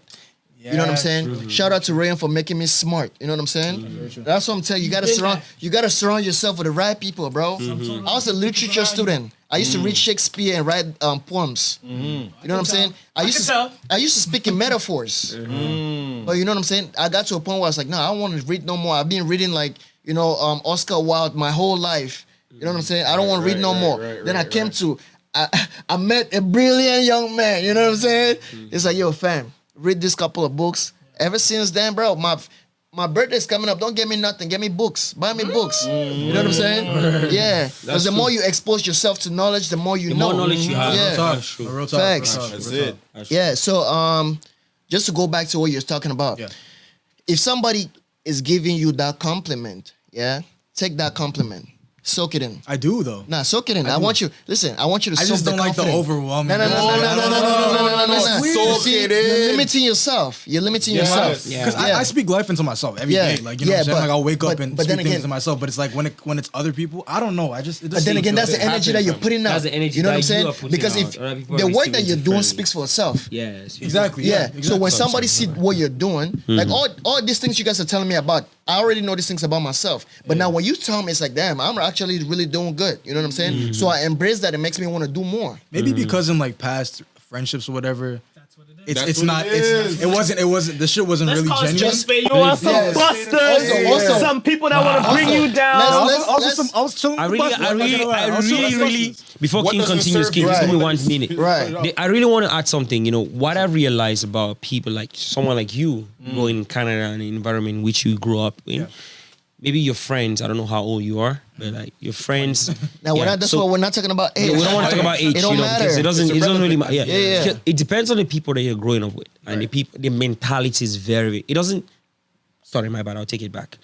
You know what I'm saying? Shout out to Ryan for making me smart. You know what I'm saying? That's what I'm telling you. You gotta surround yourself with the right people, bro. I was a literature student. I used to read Shakespeare and write poems. You know what I'm saying? I used to speak in metaphors. But you know what I'm saying? I got to a point where I was like, no, I don't want to read no more. I've been reading like, Oscar Wilde my whole life. You know what I'm saying? I don't want to read no more. Then I came to, I met a brilliant young man. You know what I'm saying? It's like, yo, fam, read this couple of books. Ever since then, bro, my birthday's coming up. Don't get me nothing. Get me books. Buy me books. You know what I'm saying? Yeah. Because the more you expose yourself to knowledge, the more you know. The more knowledge you have. Yeah. Real talk. Facts. That's it. Yeah. So just to go back to what you're talking about. Yeah. If somebody is giving you that compliment, take that compliment. Soak it in. I do though. Nah, soak it in. I want you to I soak just don't the like the confidence. overwhelming. No. Soak it in. You're limiting yourself. Yes. Because I speak life into myself every day. Like, you know what I'm saying? Like, I'll wake up and speak things to myself. But it's like when it's other people, I don't know. It just But then again, that's the energy that you're putting out. That's the energy you know what I'm that saying? you are putting Because out. if Other people are the work that receiving you're doing differently. speaks for itself. Yes. Exactly. Yeah. Exactly. So when somebody see what you're doing, like all these things you guys are telling me about, I already know these things about myself. But now when you tell me, it's like, damn, I'm actually really doing good. You know what I'm saying? So I embrace that. It makes me want to do more. Maybe because in like past friendships or whatever, That's what it is. it's not. It wasn't. The shit wasn't really genuine. You want some busters? Also, some people that want to bring you down. I was chilling. I with the bus, I'm not gonna lie. I was chilling with the really, buses. before What King doesn't continues, serve King, just you? give me 1 minute. Right. I really want to add something. You know, what I've realized about people like someone like you growing in Canada and the environment in which you grew up in. Maybe your friends, I don't know how old you are, but like your friends. Now, that's why we're not talking about age. Yeah, we don't want to talk about age, It don't matter. because it doesn't really matter. Yeah. Yeah. It depends on the people that you're growing up with, and the mentality is very. It doesn't. Sorry, my bad. I'll take it back.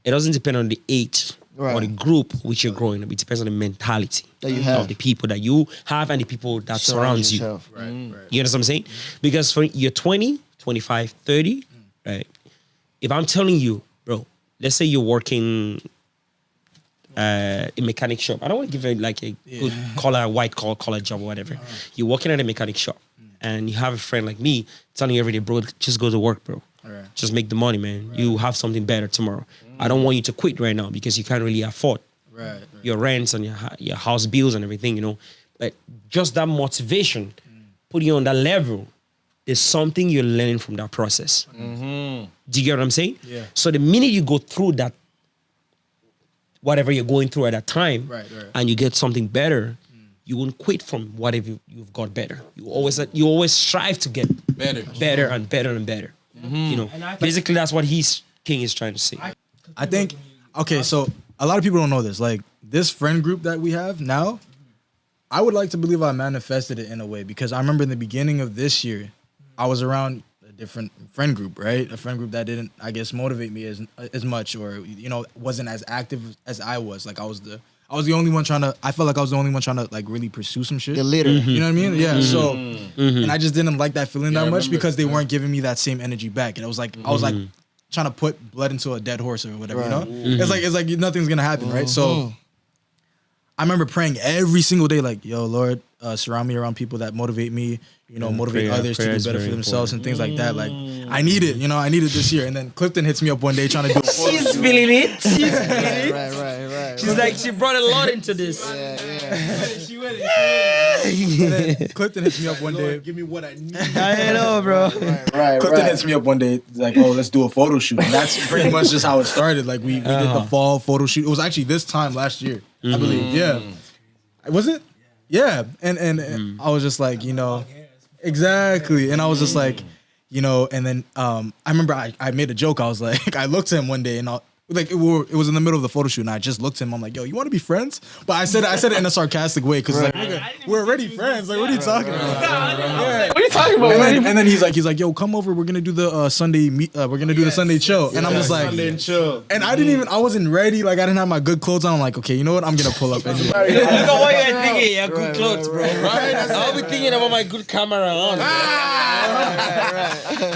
It doesn't depend on the age or the group which you're growing up. It depends on the mentality That you have. of the people that you have and the people that surrounds you. yourself. Right. You understand what I'm saying? Because for you're 20, 25, 30, right? If I'm telling you, bro, let's say you're working a mechanic shop. I don't want to give it like a good white collar job or whatever. You're working at a mechanic shop and you have a friend like me telling you every day, bro, just go to work, bro. Right. Just make the money, man. You have something better tomorrow. I don't want you to quit right now because you can't really afford your rents and your house bills and everything, you know. But just that motivation, putting you on that level, there's something you're learning from that process. Do you get what I'm saying? Yeah. So the minute you go through that, whatever you're going through at that time, and you get something better, you won't quit from whatever you've got better. You always strive to get better and better and better. You know, basically that's what King is trying to say. I think. Okay, so a lot of people don't know this. Like this friend group that we have now, I would like to believe I manifested it in a way because I remember in the beginning of this year, I was around a different friend group, right? A friend group that didn't, I guess, motivate me as much, or you know, wasn't as active as I was. Like I was the only one trying to. I felt like I was the only one trying to like really pursue some shit. The leader. You know what I mean? Yeah. So, and I just didn't like that feeling that much because they weren't giving me that same energy back, and it was like I was like trying to put blood into a dead horse or whatever. You know? It's like nothing's gonna happen, right? So. I remember praying every single day, like, yo, Lord, surround me around people that motivate me, you know, motivate others to do better for themselves and things like that. Like, I need it, you know, I need it this year. And then Clifton hits me up one day trying to do She's feeling it. She's feeling it. Right. She's like, she brought a lot into this. She with it. Clifton hits me up one day. Give me what I need. I know, bro. Right. Clifton hits me up one day, like, oh, let's do a photo shoot. And that's pretty much just how it started. Like, we did the fall photo shoot. It was actually this time last year, I believe. Yeah. Was it? Yeah, and I was just like, exactly, and I was just like, and then I remember I made a joke. I was like, I looked at him one day and it was in the middle of the photo shoot, and I just looked at him. I'm like, yo, you want to be friends? But I said it in a sarcastic way because like, we're already friends. Like, what are you talking about? What are you talking about? And then he's like, yo, come over. We're gonna do the Sunday we're gonna do the Sunday chill. And I'm just like, Sunday chill. and I wasn't ready. Like, I didn't have my good clothes on. I'm like, okay, you know what? I'm gonna pull up anyway. Look at what you're thinking. Your good clothes, bro. Right? I'll be thinking about my good camera on.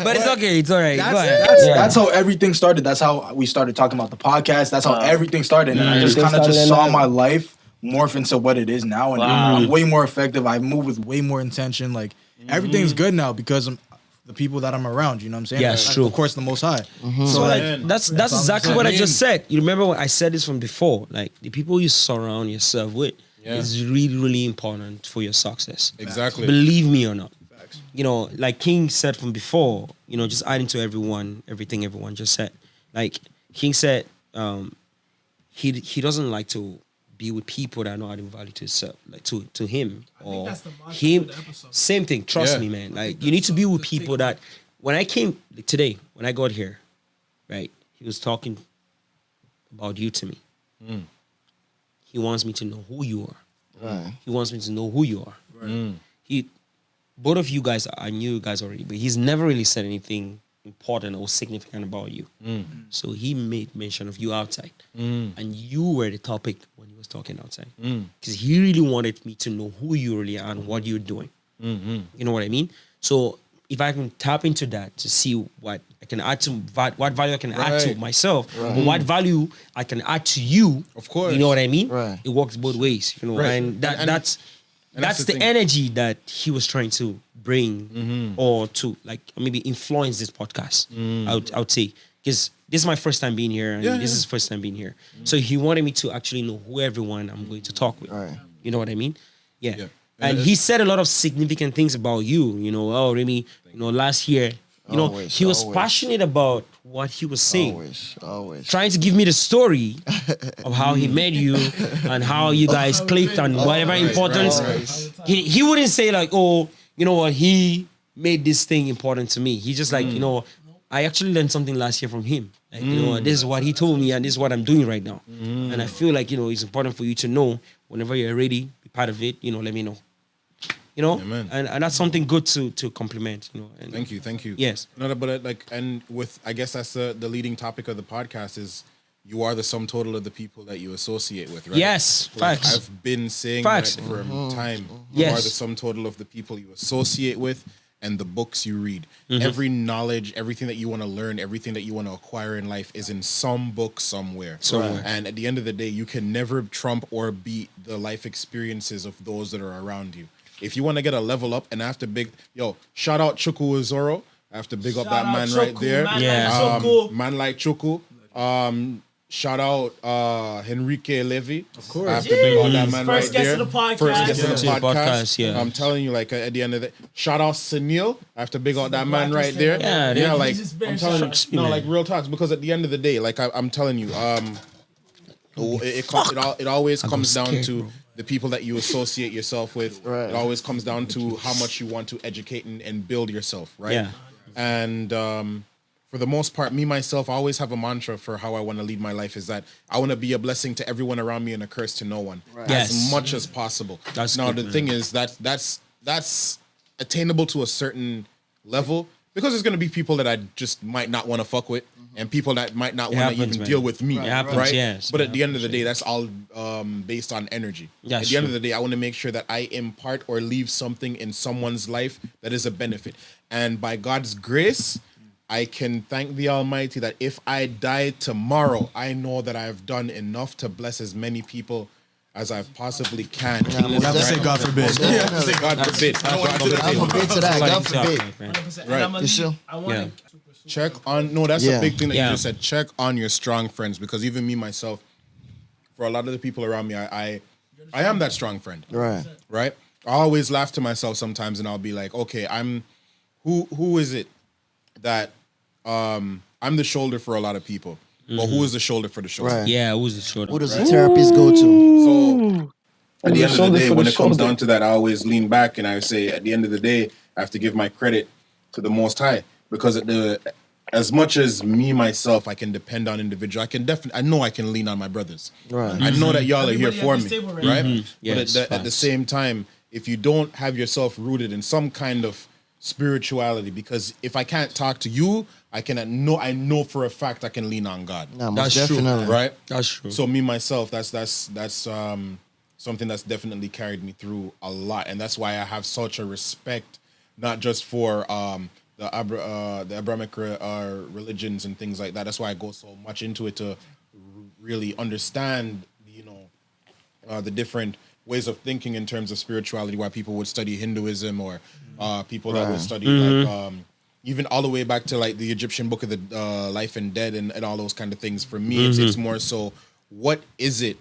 But it's okay. It's all right. That's how everything started. That's how we started talking about the podcast. That's how everything started. And I just kind of saw my life morph into what it is now. And I'm way more effective. I move with way more intention. Like, everything's good now because of the people that I'm around. You know what I'm saying? Yeah, it's true. Of course, the Most High. So like, that's exactly what I just said. You remember when I said this from before? Like, the people you surround yourself with is really, really important for your success. Exactly. Believe me or not. Like King said from before, just adding to everything everyone just said. Like King said, he doesn't like to be with people that are not adding value to himself, like to him or him. Same thing. Trust me, man. Like, you need to be with people that. When I came today, when I got here, right, he was talking about you to me. He wants me to know who you are. Right. He wants me to know who you are. Right. Both of you guys, I knew you guys already, but he's never really said anything important or significant about you. So he made mention of you outside. And you were the topic when he was talking outside. Because he really wanted me to know who you really are and what you're doing. You know what I mean? So if I can tap into that to see what I can add to, what value I can add to myself, or what value I can add to you, of course, you know what I mean? Right. It works both ways, and that's the energy that he was trying to bring or to like maybe influence this podcast. I would say, because this is my first time being here, and this is first time being here. So he wanted me to actually know who everyone I'm going to talk with. Right. You know what I mean? Yeah. And he said a lot of significant things about you. Remi, last year, he was passionate about what he was saying. Always. Trying to give me the story of how he met you and how you guys clicked and whatever importance. He wouldn't say like, oh, you know what, he made this thing important to me. He just like, I actually learned something last year from him. Like, this is what he told me and this is what I'm doing right now. And I feel like, it's important for you to know whenever you're ready, be part of it, let me know. And that's something good to compliment, And Thank you. Yes. No, but I guess that's the leading topic of the podcast is you are the sum total of the people that you associate with, right? Yes, facts. I've been saying that for time. Yes. You are the sum total of the people you associate with and the books you read. Every knowledge, everything that you want to learn, everything that you want to acquire in life is in some book somewhere. And at the end of the day, you can never trump or beat the life experiences of those that are around you. If you want to get a level up, and I have to shout out Chuku Uzoro. I have to big up that man right there. Man like Chuku. Shout out Henrique Levy. Of course. I have to big up that man First right guest there. of the podcast. First guest of the Yeah. podcast. Yeah. I'm telling you, like at the end of the shout out Sunil. I have to big up that man right there. Yeah, like he's very I'm telling sharp. you, like real talks. Because at the end of the day, like I'm telling you, it always comes down to the people that you associate yourself with. Right. It always comes down to how much you want to educate and build yourself, right? Yeah. And for the most part, me, myself, I always have a mantra for how I want to lead my life is that I want to be a blessing to everyone around me and a curse to no one. Right. As much as possible. Now, the thing is that's attainable to a certain level because there's going to be people that I just might not want to fuck with and people that might not want to even deal with me, right? Yes. But at the end of the day, that's all based on energy. Yeah, at the end of the day, I want to make sure that I impart or leave something in someone's life that is a benefit. And by God's grace, I can thank the Almighty that if I die tomorrow, I know that I've done enough to bless as many people as I possibly can. You have to say God forbid. You have to say God forbid. God forbid to that. God forbid. Right. You sure? I want to Check on that's a big thing that Yeah. you just said. Check on your strong friends because even me myself, for a lot of the people around me, I am that strong friend. Right. I always laugh to myself sometimes and I'll be like, okay, who is it that I'm the shoulder for a lot of people. But who is the shoulder for the shoulder? Right. Yeah, who's the short? Who does the therapist go to? So at the end of the day, when it comes down to that, I always lean back and I say, at the end of the day, I have to give my credit to the Most High, because as much as me myself, I can depend on individual. I know I can lean on my brothers. Right. I know that y'all are here for me, right? Yes, but at the same time, if you don't have yourself rooted in some kind of spirituality, because if I can't talk to you, I know for a fact I can lean on God. No, That's definitely. true, right? That's true. So me myself, that's something that's definitely carried me through a lot, and that's why I have such a respect, not just for the Abrahamic religions and things like that. That's why I go so much into it, to really understand, the different ways of thinking in terms of spirituality. Why people would study Hinduism, or people that would study like even all the way back to like the Egyptian book of the life and dead and all those kind of things. For me, it's more so, what is it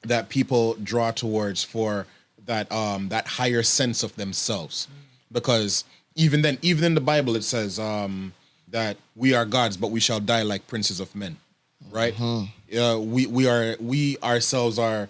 that people draw towards for that that higher sense of themselves? Because even in the Bible it says that we are gods, but we shall die like princes of men, right? We ourselves are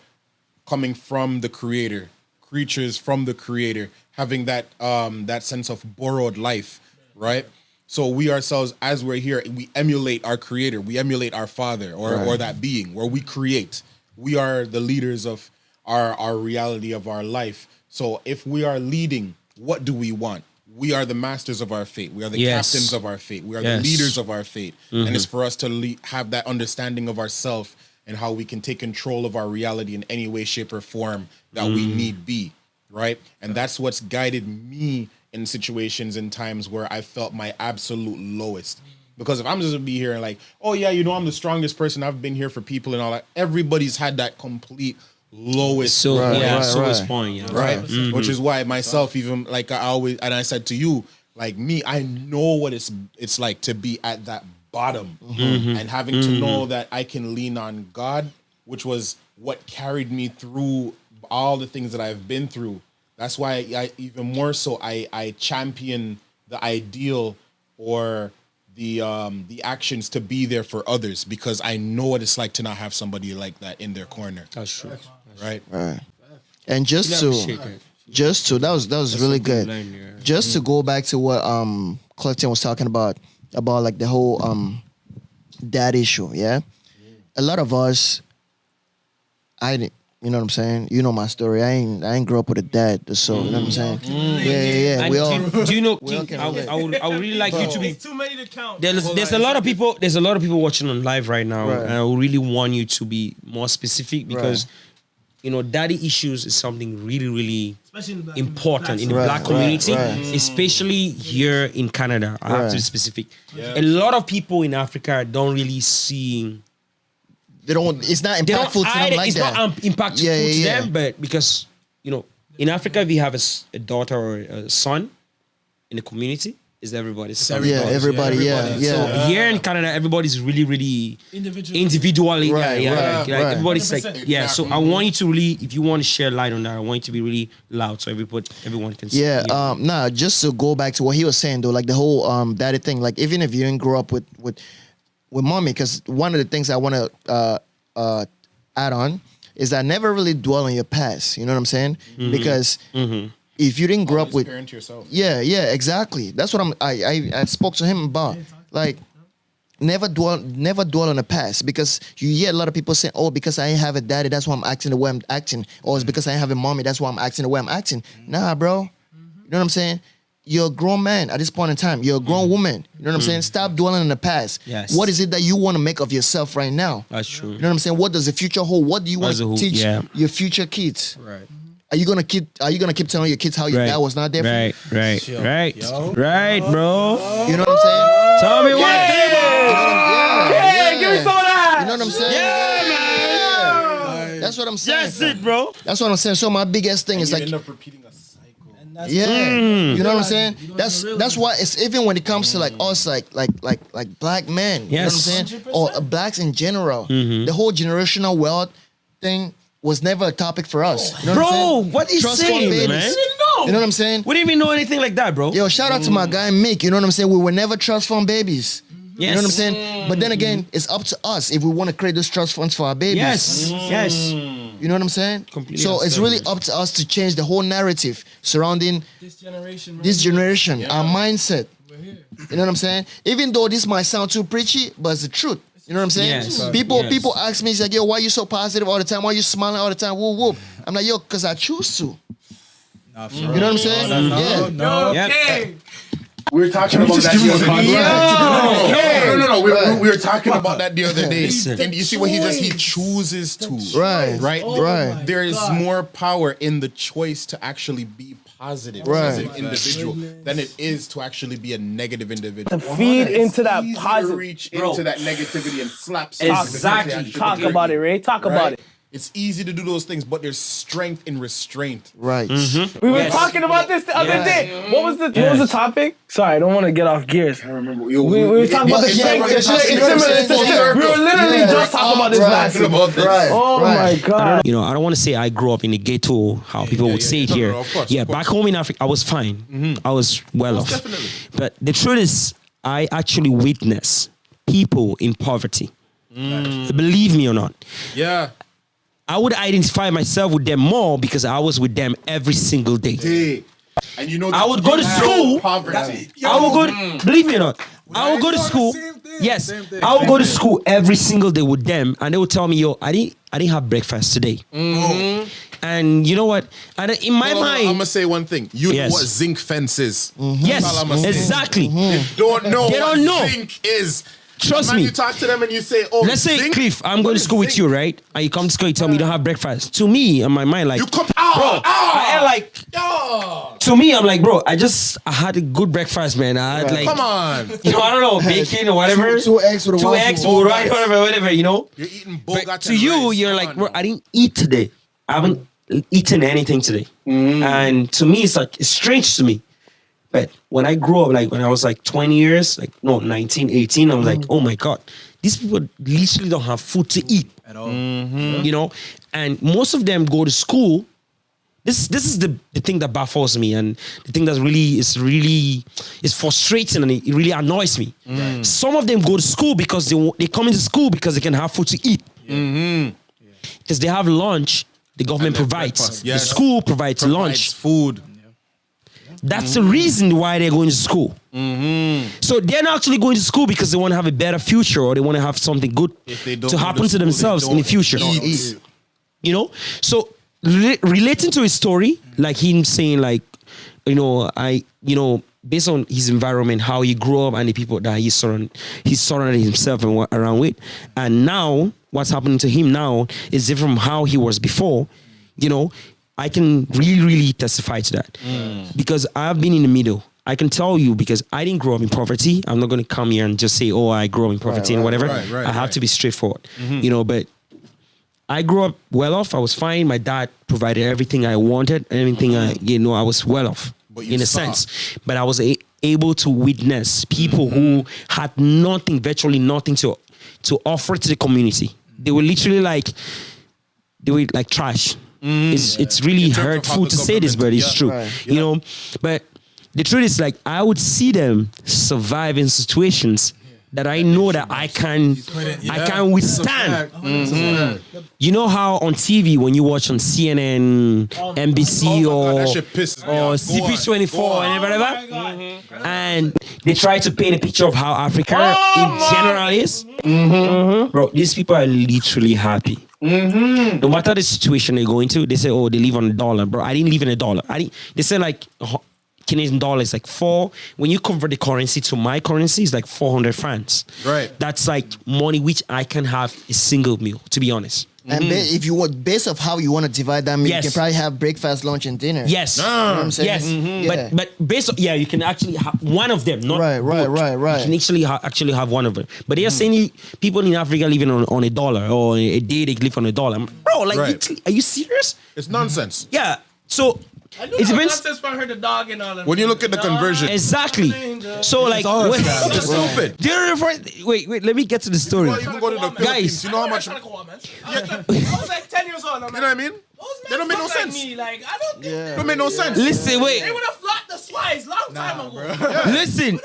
coming from the Creator, creatures from the Creator, having that that sense of borrowed life, right? So we ourselves, as we're here, we emulate our Creator, we emulate our Father, or that being, where we create. We are the leaders of our reality of our life. So if we are leading, what do we want? We are the masters of our fate. We are the captains of our fate. We are the leaders of our fate. And it's for us to have that understanding of ourselves and how we can take control of our reality in any way, shape, or form that we need be, right? And that's what's guided me in situations and times where I felt my absolute lowest. Because if I'm just gonna be here and like, oh yeah, I'm the strongest person, I've been here for people and all that, everybody's had that complete lowest point, right? Which is why myself, even like I said to you, like me, I know what it's like to be at that bottom, and having to know that I can lean on God, which was what carried me through all the things that I've been through. That's why I even more so I champion the ideal or the actions to be there for others, because I know what it's like to not have somebody like that in their corner. That's true. Right. And just to that was really good. Just to go back to what Clifton was talking about like the whole dad issue, yeah? A lot of us, you know what I'm saying? You know my story. I ain't grow up with a dad, so you know what I'm saying? Yeah. And We all, do you know, King, I would really like you to be. It's too many to count. There's a lot of people. There's a lot of people watching on live right now, and I really want you to be more specific, because daddy issues is something really, really important in the black community, especially here in Canada. I have to be specific. A lot of people in Africa don't really see. It's not impactful to them like that. It's not impactful to them, but because in Africa, if you have a daughter or a son in the community, it's everybody's son. Everybody. So here in Canada, everybody's really, really individually. Everybody's like, So I want you to really, if you want to share light on that, I want you to be really loud so everyone can see. Just to go back to what he was saying though, like the whole daddy thing, like even if you didn't grow up with mommy, because one of the things I want to add on is that never really dwell on your past. You know what I'm saying? Because if you didn't grow up with parent yourself. Yeah, exactly. That's what I spoke to him about. Like never dwell on the past, because you hear a lot of people saying, oh, because I ain't have a daddy, that's why I'm acting the way I'm acting, or it's because I ain't have a mommy, that's why I'm acting the way I'm acting. Nah, bro. You know what I'm saying? You're a grown man at this point in time. You're a grown woman. You know what I'm saying? Stop dwelling in the past. Yes. What is it that you want to make of yourself right now? That's true. You know what I'm saying? What does the future hold? What do you want to teach your future kids? Right. Are you gonna keep telling your kids how your dad was not there for you? Right, bro. You know what I'm saying? Tell me what. Give me some of that. You know what I'm saying? Yeah, man. That's what I'm saying. That's it, bro. That's what I'm saying. So my biggest thing is like, end up repeating a cycle. you know what I'm saying? That's why it's even when it comes to like us, like black men. You know what I'm saying? Or blacks in general. The whole generational wealth thing was never a topic for us. You know what I'm saying? What is saying, man? You know what I'm saying? We didn't even know anything like that, bro. Yo, shout out to my guy Mick. You know what I'm saying? We were never trust fund babies. Yes. You know what I'm saying? But then again, it's up to us if we want to create those trust funds for our babies. Yes. You know what I'm saying? Completely So it's really understand. up to us to change the whole narrative surrounding This generation. our mindset. You know what I'm saying? Even though this might sound too preachy, but it's the truth. You know what I'm saying? Yes. People ask me, like, yo, why you so positive all the time? Why you smiling all the time? Whoop whoop. I'm like, yo, because I choose to. Nah, for You know what I'm saying? Yeah. No. Yeah. We were talking about that the other day. We were talking about that the other day. Listen. And you see what he chooses to. Right. Right? Right. There is more power in the choice to actually be positive as an individual than it is to actually be a negative individual. To feed into that Easy to positive. reach Bro. into that negativity and slap Exactly. Talk about it, Ray. Talk about it. It's easy to do those things, but there's strength in restraint. Right. We were talking about this the other day. What was the topic? Sorry, I don't want to get off gears. I remember We were talking about the strength. It's similar. We were literally just talking about this last week. Right. Oh my God. You know, I don't want to say I grew up in a ghetto, how people would say it here. No, of course, yeah, of course. back home in Africa, I was fine. I was well off. definitely. But the truth is, I actually witness people in poverty. Believe me or not. Yeah. I would identify myself with them more because I was with them every single day. Hey. And you know I would go to school. Poverty. I would go. Believe me or not, I would go to school. Yes, Same thing. I would go to school every single day with them, and they would tell me, "Yo, I didn't have breakfast today." And you know what? And in my I'm mind, gonna say one thing. You Yes. know what zinc fence is. yes, That's all I'ma say. exactly. Don't know They what don't know. zinc is. Trust Man, me. you talk to them and you say, "Oh, Let's say, zinc? Cliff, I'm going What to is school with zinc? you, right? And you come to school, you tell me you don't have breakfast. To me, in my mind, like, You come, I like. To me, I'm like, bro, I had a good breakfast, man. I had like, come on. you know, I don't know, bacon or whatever. Two eggs with a Two waffle. eggs, right? Whatever, you know. You're eating But Bogart to and you, rice. you're Come like, on bro, now. I didn't eat today. I haven't eaten anything today. And to me, it's strange to me. But when I grew up, like when I was like 20 years, 19, 18, I was like, oh my God, these people literally don't have food to eat. At all. You know? And most of them go to school. This is the thing that baffles me, and the thing that really is frustrating, and it really annoys me. Some of them go to school because they come into school because they can have food to eat. Because they have lunch, the government And provides. breakfast, The yes. school provides lunch. Food. That's the reason why they're going to school. So they're not actually going to school because they want to have a better future, or they want to have something good If they don't to go happen to school, themselves they in the don't future. eat. You know? So relating to his story, like him saying, like, based on his environment, how he grew up and the people that he surrounded himself and around with. And now what's happening to him now is different from how he was before. You know, I can really testify to that because I've been in the middle. I can tell you because I didn't grow up in poverty. I'm not going to come here and just say, oh, I grew up in poverty and whatever. I have to be straightforward, you know, but I grew up well off. I was fine. My dad provided everything I wanted, everything I was well off in a sense. But I was able to witness people who had virtually nothing to offer to the community. They were literally like trash. It's really terms of how hurtful the to say this, but government- it's true. Right. You know, but the truth is, like, I would see them survive in situations that I know that I can withstand. You know how on TV when you watch on CNN, NBC, Oh my God, that shit pisses me or off. Go on, CP24 go on. and whatever, and they try to paint a picture of how Africa in general is. Bro, these people are literally happy. No matter the situation they go into, they say, "Oh, they live on $1." Bro, I didn't live in $1. They say like Canadian dollar is like 4. When you convert the currency to my currency, it's like 400 francs. Right. That's like money which I can have a single meal, to be honest. And if you want, based of how you want to divide that meal, Yes. you can probably have breakfast, lunch, and dinner. Yes. You know what I'm saying? Yes. Yeah. But based on, you can actually have one of them, not Right. You can actually have one of them. But they are saying people in Africa living on $1 or a day they live on $1. Bro, like, Right. are you serious? It's nonsense. Yeah. So I it depends. I heard the dog and all that. When you look at the conversion, Exactly. So like, it's stupid. do you remember? Wait. Let me get to the story. You can go to the Guys. Philippines. You know how much? I was like 10 years old. You know what I mean? They don't make no sense. Like, I don't think Don't make no sense. Listen, wait. they would have flooded the slides long time ago. Listen.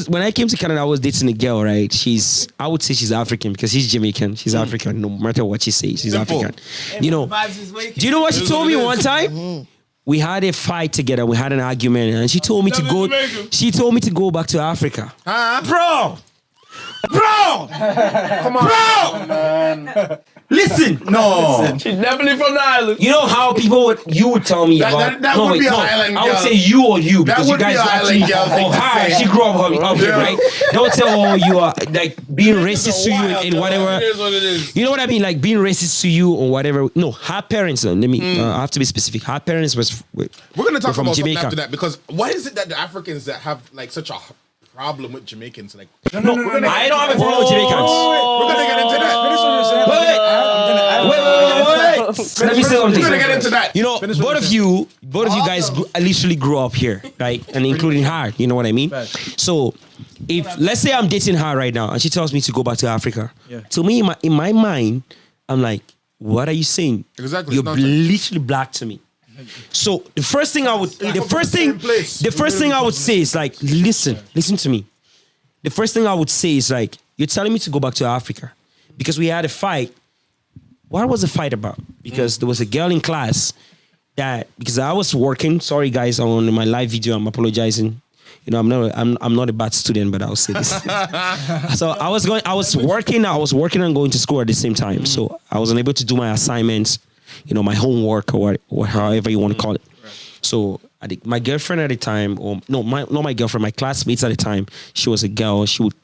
when I came to Canada, I was dating a girl, right? I would say she's African because she's Jamaican. She's African, no matter what she says, she's African. You know, do you know what she told me one time? We had a fight together. We had an argument, and she told me to go. She told me to go back to Africa, bro. Come on, bro. Man. Listen, no. She's definitely from the island. You know how you would tell me about. That would be an island girl. I would say you or you because you guys actually. Oh, hi. She grew up here, right? Don't say, oh, you are like being racist to you and whatever. It is what it is. You know what I mean? Like being racist to you or whatever. No, her parents. Let me. I have to be specific. Her parents we're gonna talk from about Jamaica. something after that because why is it that the Africans that have like such a problem with Jamaicans? Like, I don't have a problem with Jamaicans. We're gonna get into that. Finish what you're saying. Wait. Let me say something. We're gonna get into that. You know, both of you guys literally grew up here, right? And including her. You know what I mean? So, if let's say I'm dating her right now, and she tells me to go back to Africa, to me, in my mind, I'm like, what are you saying? Exactly. You're literally black to me. So the first thing I would say is like, listen to me. The first thing I would say is like, you're telling me to go back to Africa because we had a fight. What was the fight about? Because there was a girl in class that, because I was working. Sorry guys, on my live video, I'm apologizing. You know, I'm not a bad student, but I'll say this. So I was working and going to school at the same time. So I wasn't able to do my assignments, you know, my homework or however you want to call it. So my girlfriend at the time, not my girlfriend, my classmates at the time, she was a girl. She would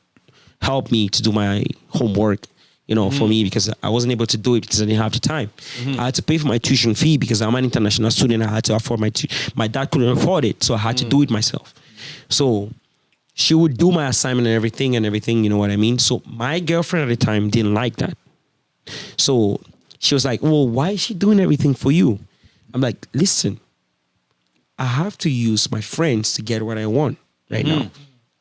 help me to do my homework, you know, for me because I wasn't able to do it because I didn't have the time. I had to pay for my tuition fee because I'm an international student. I had to afford my dad couldn't afford it, so I had to do it myself. So she would do my assignment and everything, you know what I mean? So my girlfriend at the time didn't like that. So she was like, well, why is she doing everything for you? I'm like, listen, I have to use my friends to get what I want right now.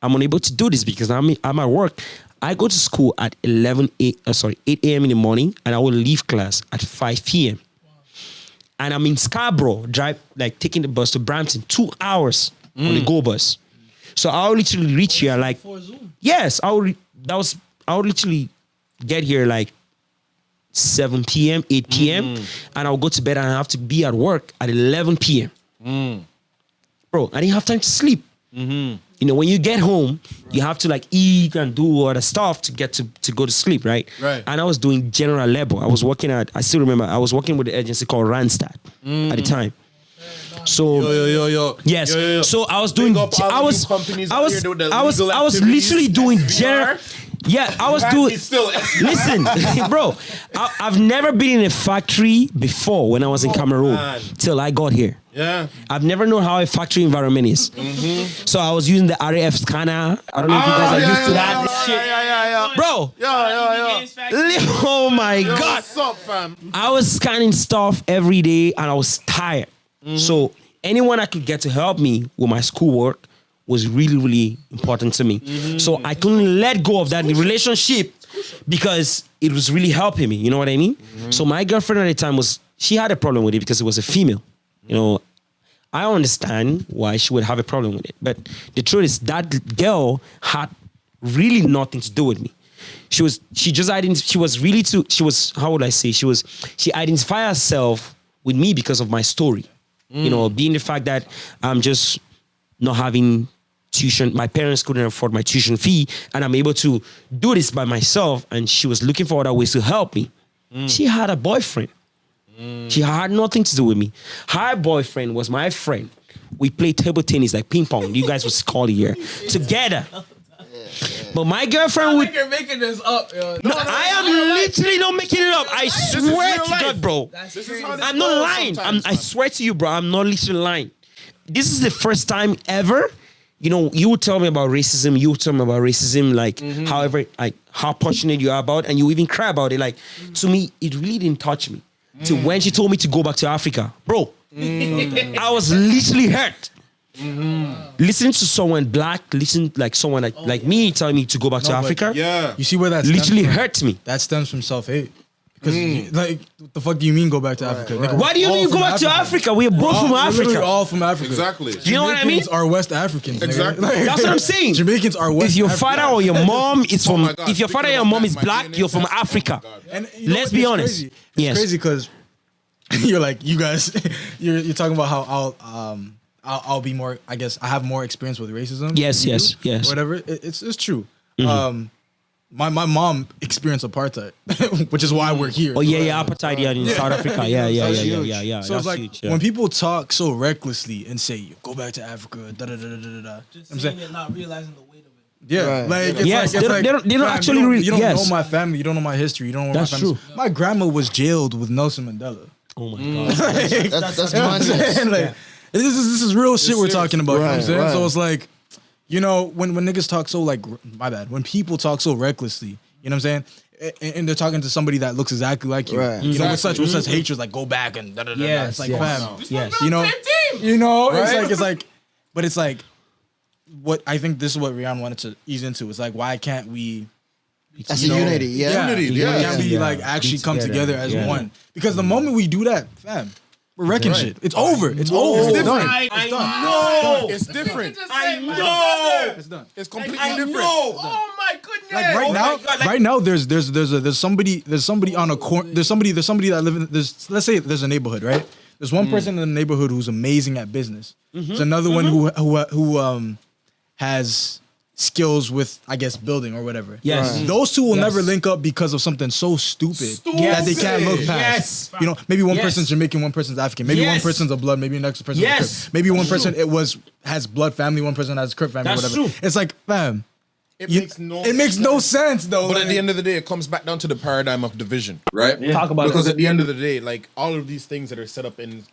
I'm unable to do this because I'm at work. I go to school at 8 a.m. in the morning, and I will leave class at 5 p.m. And I'm in Scarborough, taking the bus to Brampton, 2 hours on the go bus. So I'll literally reach here like, yes, I would literally get here like 7 p.m., 8 p.m., and I'll go to bed and I have to be at work at 11 p.m. Bro, I didn't have time to sleep. You know, when you get home, you have to like eat and do other stuff to get to go to sleep, right? Right. And I was doing general labor. I still remember, I was working with the agency called Randstad at the time. So yes. So I was doing. I was literally doing general. Yeah, I was doing. Listen, bro. I've never been in a factory before when I was in Cameroon till I got here. Yeah. I've never known how a factory environment is. So I was using the RAF scanner. I don't know if you guys are used to that shit. Bro. Oh my God. What's up, fam? I was scanning stuff every day and I was tired. So anyone I could get to help me with my schoolwork was really, really important to me. So I couldn't let go of that relationship because it was really helping me. You know what I mean? So my girlfriend at the time she had a problem with it because it was a female. You know, I understand why she would have a problem with it. But the truth is that girl had really nothing to do with me. She identified herself with me because of my story. You know, being the fact that I'm just not having tuition. My parents couldn't afford my tuition fee and I'm able to do this by myself. And she was looking for other ways to help me. She had a boyfriend. She had nothing to do with me. Her boyfriend was my friend. We played table tennis like ping pong. You guys would call it here together. But my girlfriend would. You're making this up, yo. No, I am literally not making it up. I swear to God, bro. I'm not lying. I swear to you, bro. I'm not literally lying. This is the first time ever. You know, you would tell me about racism. Like, however, like how passionate you are about, and you even cry about it. Like, to me, it really didn't touch me. To when she told me to go back to Africa, bro, I was literally hurt. Listening to someone black, someone like me telling me to go back to Africa. Yeah, you see where that literally hurts me. That stems from self-hate. Because like, what the fuck do you mean go back to Africa? Nigga, Why do you mean go back to Africa? We are both from We're literally Africa. all from Africa. Exactly. Do you know what I mean? Jamaicans are West Africans. nigga. Exactly. Like, That's what I'm saying. Jamaicans are West If your Africans. father or your mom is from, my God, if your father or speaking your about mom that, is my black, DNA you're from test, oh my Africa. God. And you know Let's what? be It's honest. Crazy. It's Yes. crazy because you're like, you guys, you're talking about how I'll be more, I guess, I have more experience with racism. Yes, than you yes, do, yes. Whatever. It's true. My mom experienced apartheid, which is why we're here. Oh yeah, apartheid in South Africa. Yeah. So it's like huge, yeah. when people talk so recklessly and say, "Go back to Africa," da da da da da da. Just saying it, not realizing the weight of it. Yeah, Right. like it's Yes, like, they don't fam, actually you don't yes. know my family, you don't know my history, you don't know That's my family. true. My grandma was jailed with Nelson Mandela. Oh my god. That's You know what I'm madness. saying? Like, this is real shit we're serious. talking about. You know what I'm Right, saying? right. So it's like, you know, when niggas talk so like, my bad, when people talk so recklessly, you know what I'm saying? And they're talking to somebody that looks exactly like you. Right. You know, with Exactly. such hatred, like go back and da da da. Yes, It's like, yes. fam, Yes. you know, it's like, but it's like, what I think this is what Rihanna wanted to ease into. It's like, why can't we? That's a you know, unity, yeah. Unity, yeah. Why can't we Yeah. like actually Be come together, together as yeah. one? Because the moment we do that, fam, we're wrecking shit. It's over. It's over. It's It's different. done. I done. know. It's different. I know. It's done. It's completely I different. know. Oh my goodness. Like right Oh now, my God, like- right now, there's somebody on a corner. There's somebody that live in. Let's say there's a neighborhood, right? There's one person in the neighborhood who's amazing at business. There's another one who has skills with, I guess, building or whatever. Yes. Right. Those two will Yes. never link up because of something so stupid that they can't look past. Yes. You know, maybe one Yes. person's Jamaican, one person's African. Maybe one Yes. person's a blood, maybe the next person's Yes. a Crip. Maybe one That's person true. has blood family, one person has Crip family, That's whatever. true. It's like, fam. It It makes no sense though. But like- at the end of the day, it comes back down to the paradigm of division, right? Talk about because it. at the end of the day, like all of these things that are set up in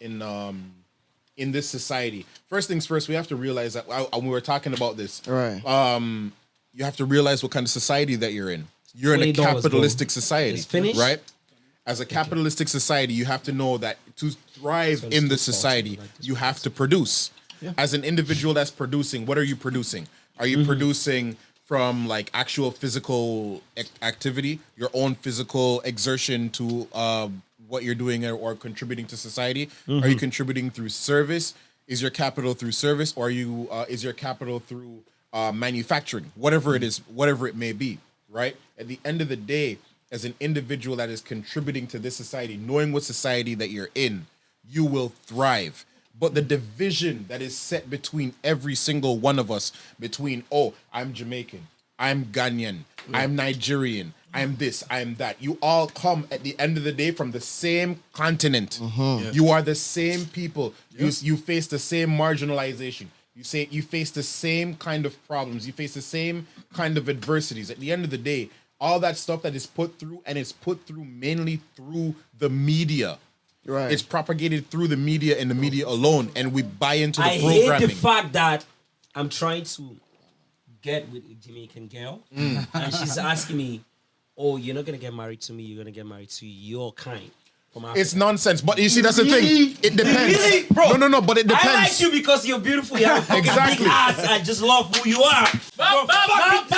this society. First things first, we have to realize that when we were talking about this, Right. you have to realize what kind of society that you're in. You're in a $20, capitalistic bro. society, It's finished? right? As a capitalistic society, you have to know that to thrive in the society, you have to produce. As an individual that's producing, what are you producing? Are you producing from like actual physical activity, your own physical exertion to what you're doing or contributing to society? Are you contributing through service? Is your capital through service, or are you is your capital through manufacturing? Whatever it is, whatever it may be, right? At the end of the day, as an individual that is contributing to this society, knowing what society that you're in, you will thrive. But the division that is set between every single one of us, between, oh, I'm Jamaican, I'm Ghanaian, I'm Nigerian, I'm this, I'm that. You all come at the end of the day from the same continent. You are the same people. You face the same marginalization. You face the same kind of problems. You face the same kind of adversities. At the end of the day, all that stuff that is put through, and it's put through mainly through the media. Right. It's propagated through the media and the media alone, and we buy into the I programming. hate the fact that I'm trying to get with a Jamaican girl, and she's asking me, "Oh, you're not gonna get married to me. You're gonna get married to your kind from Africa." It's nonsense, but you see, that's the thing. It depends. Really? Bro, No, but it depends. I like you because you're beautiful. You have a fucking Exactly. big ass. I just love who you are. Bro, fuck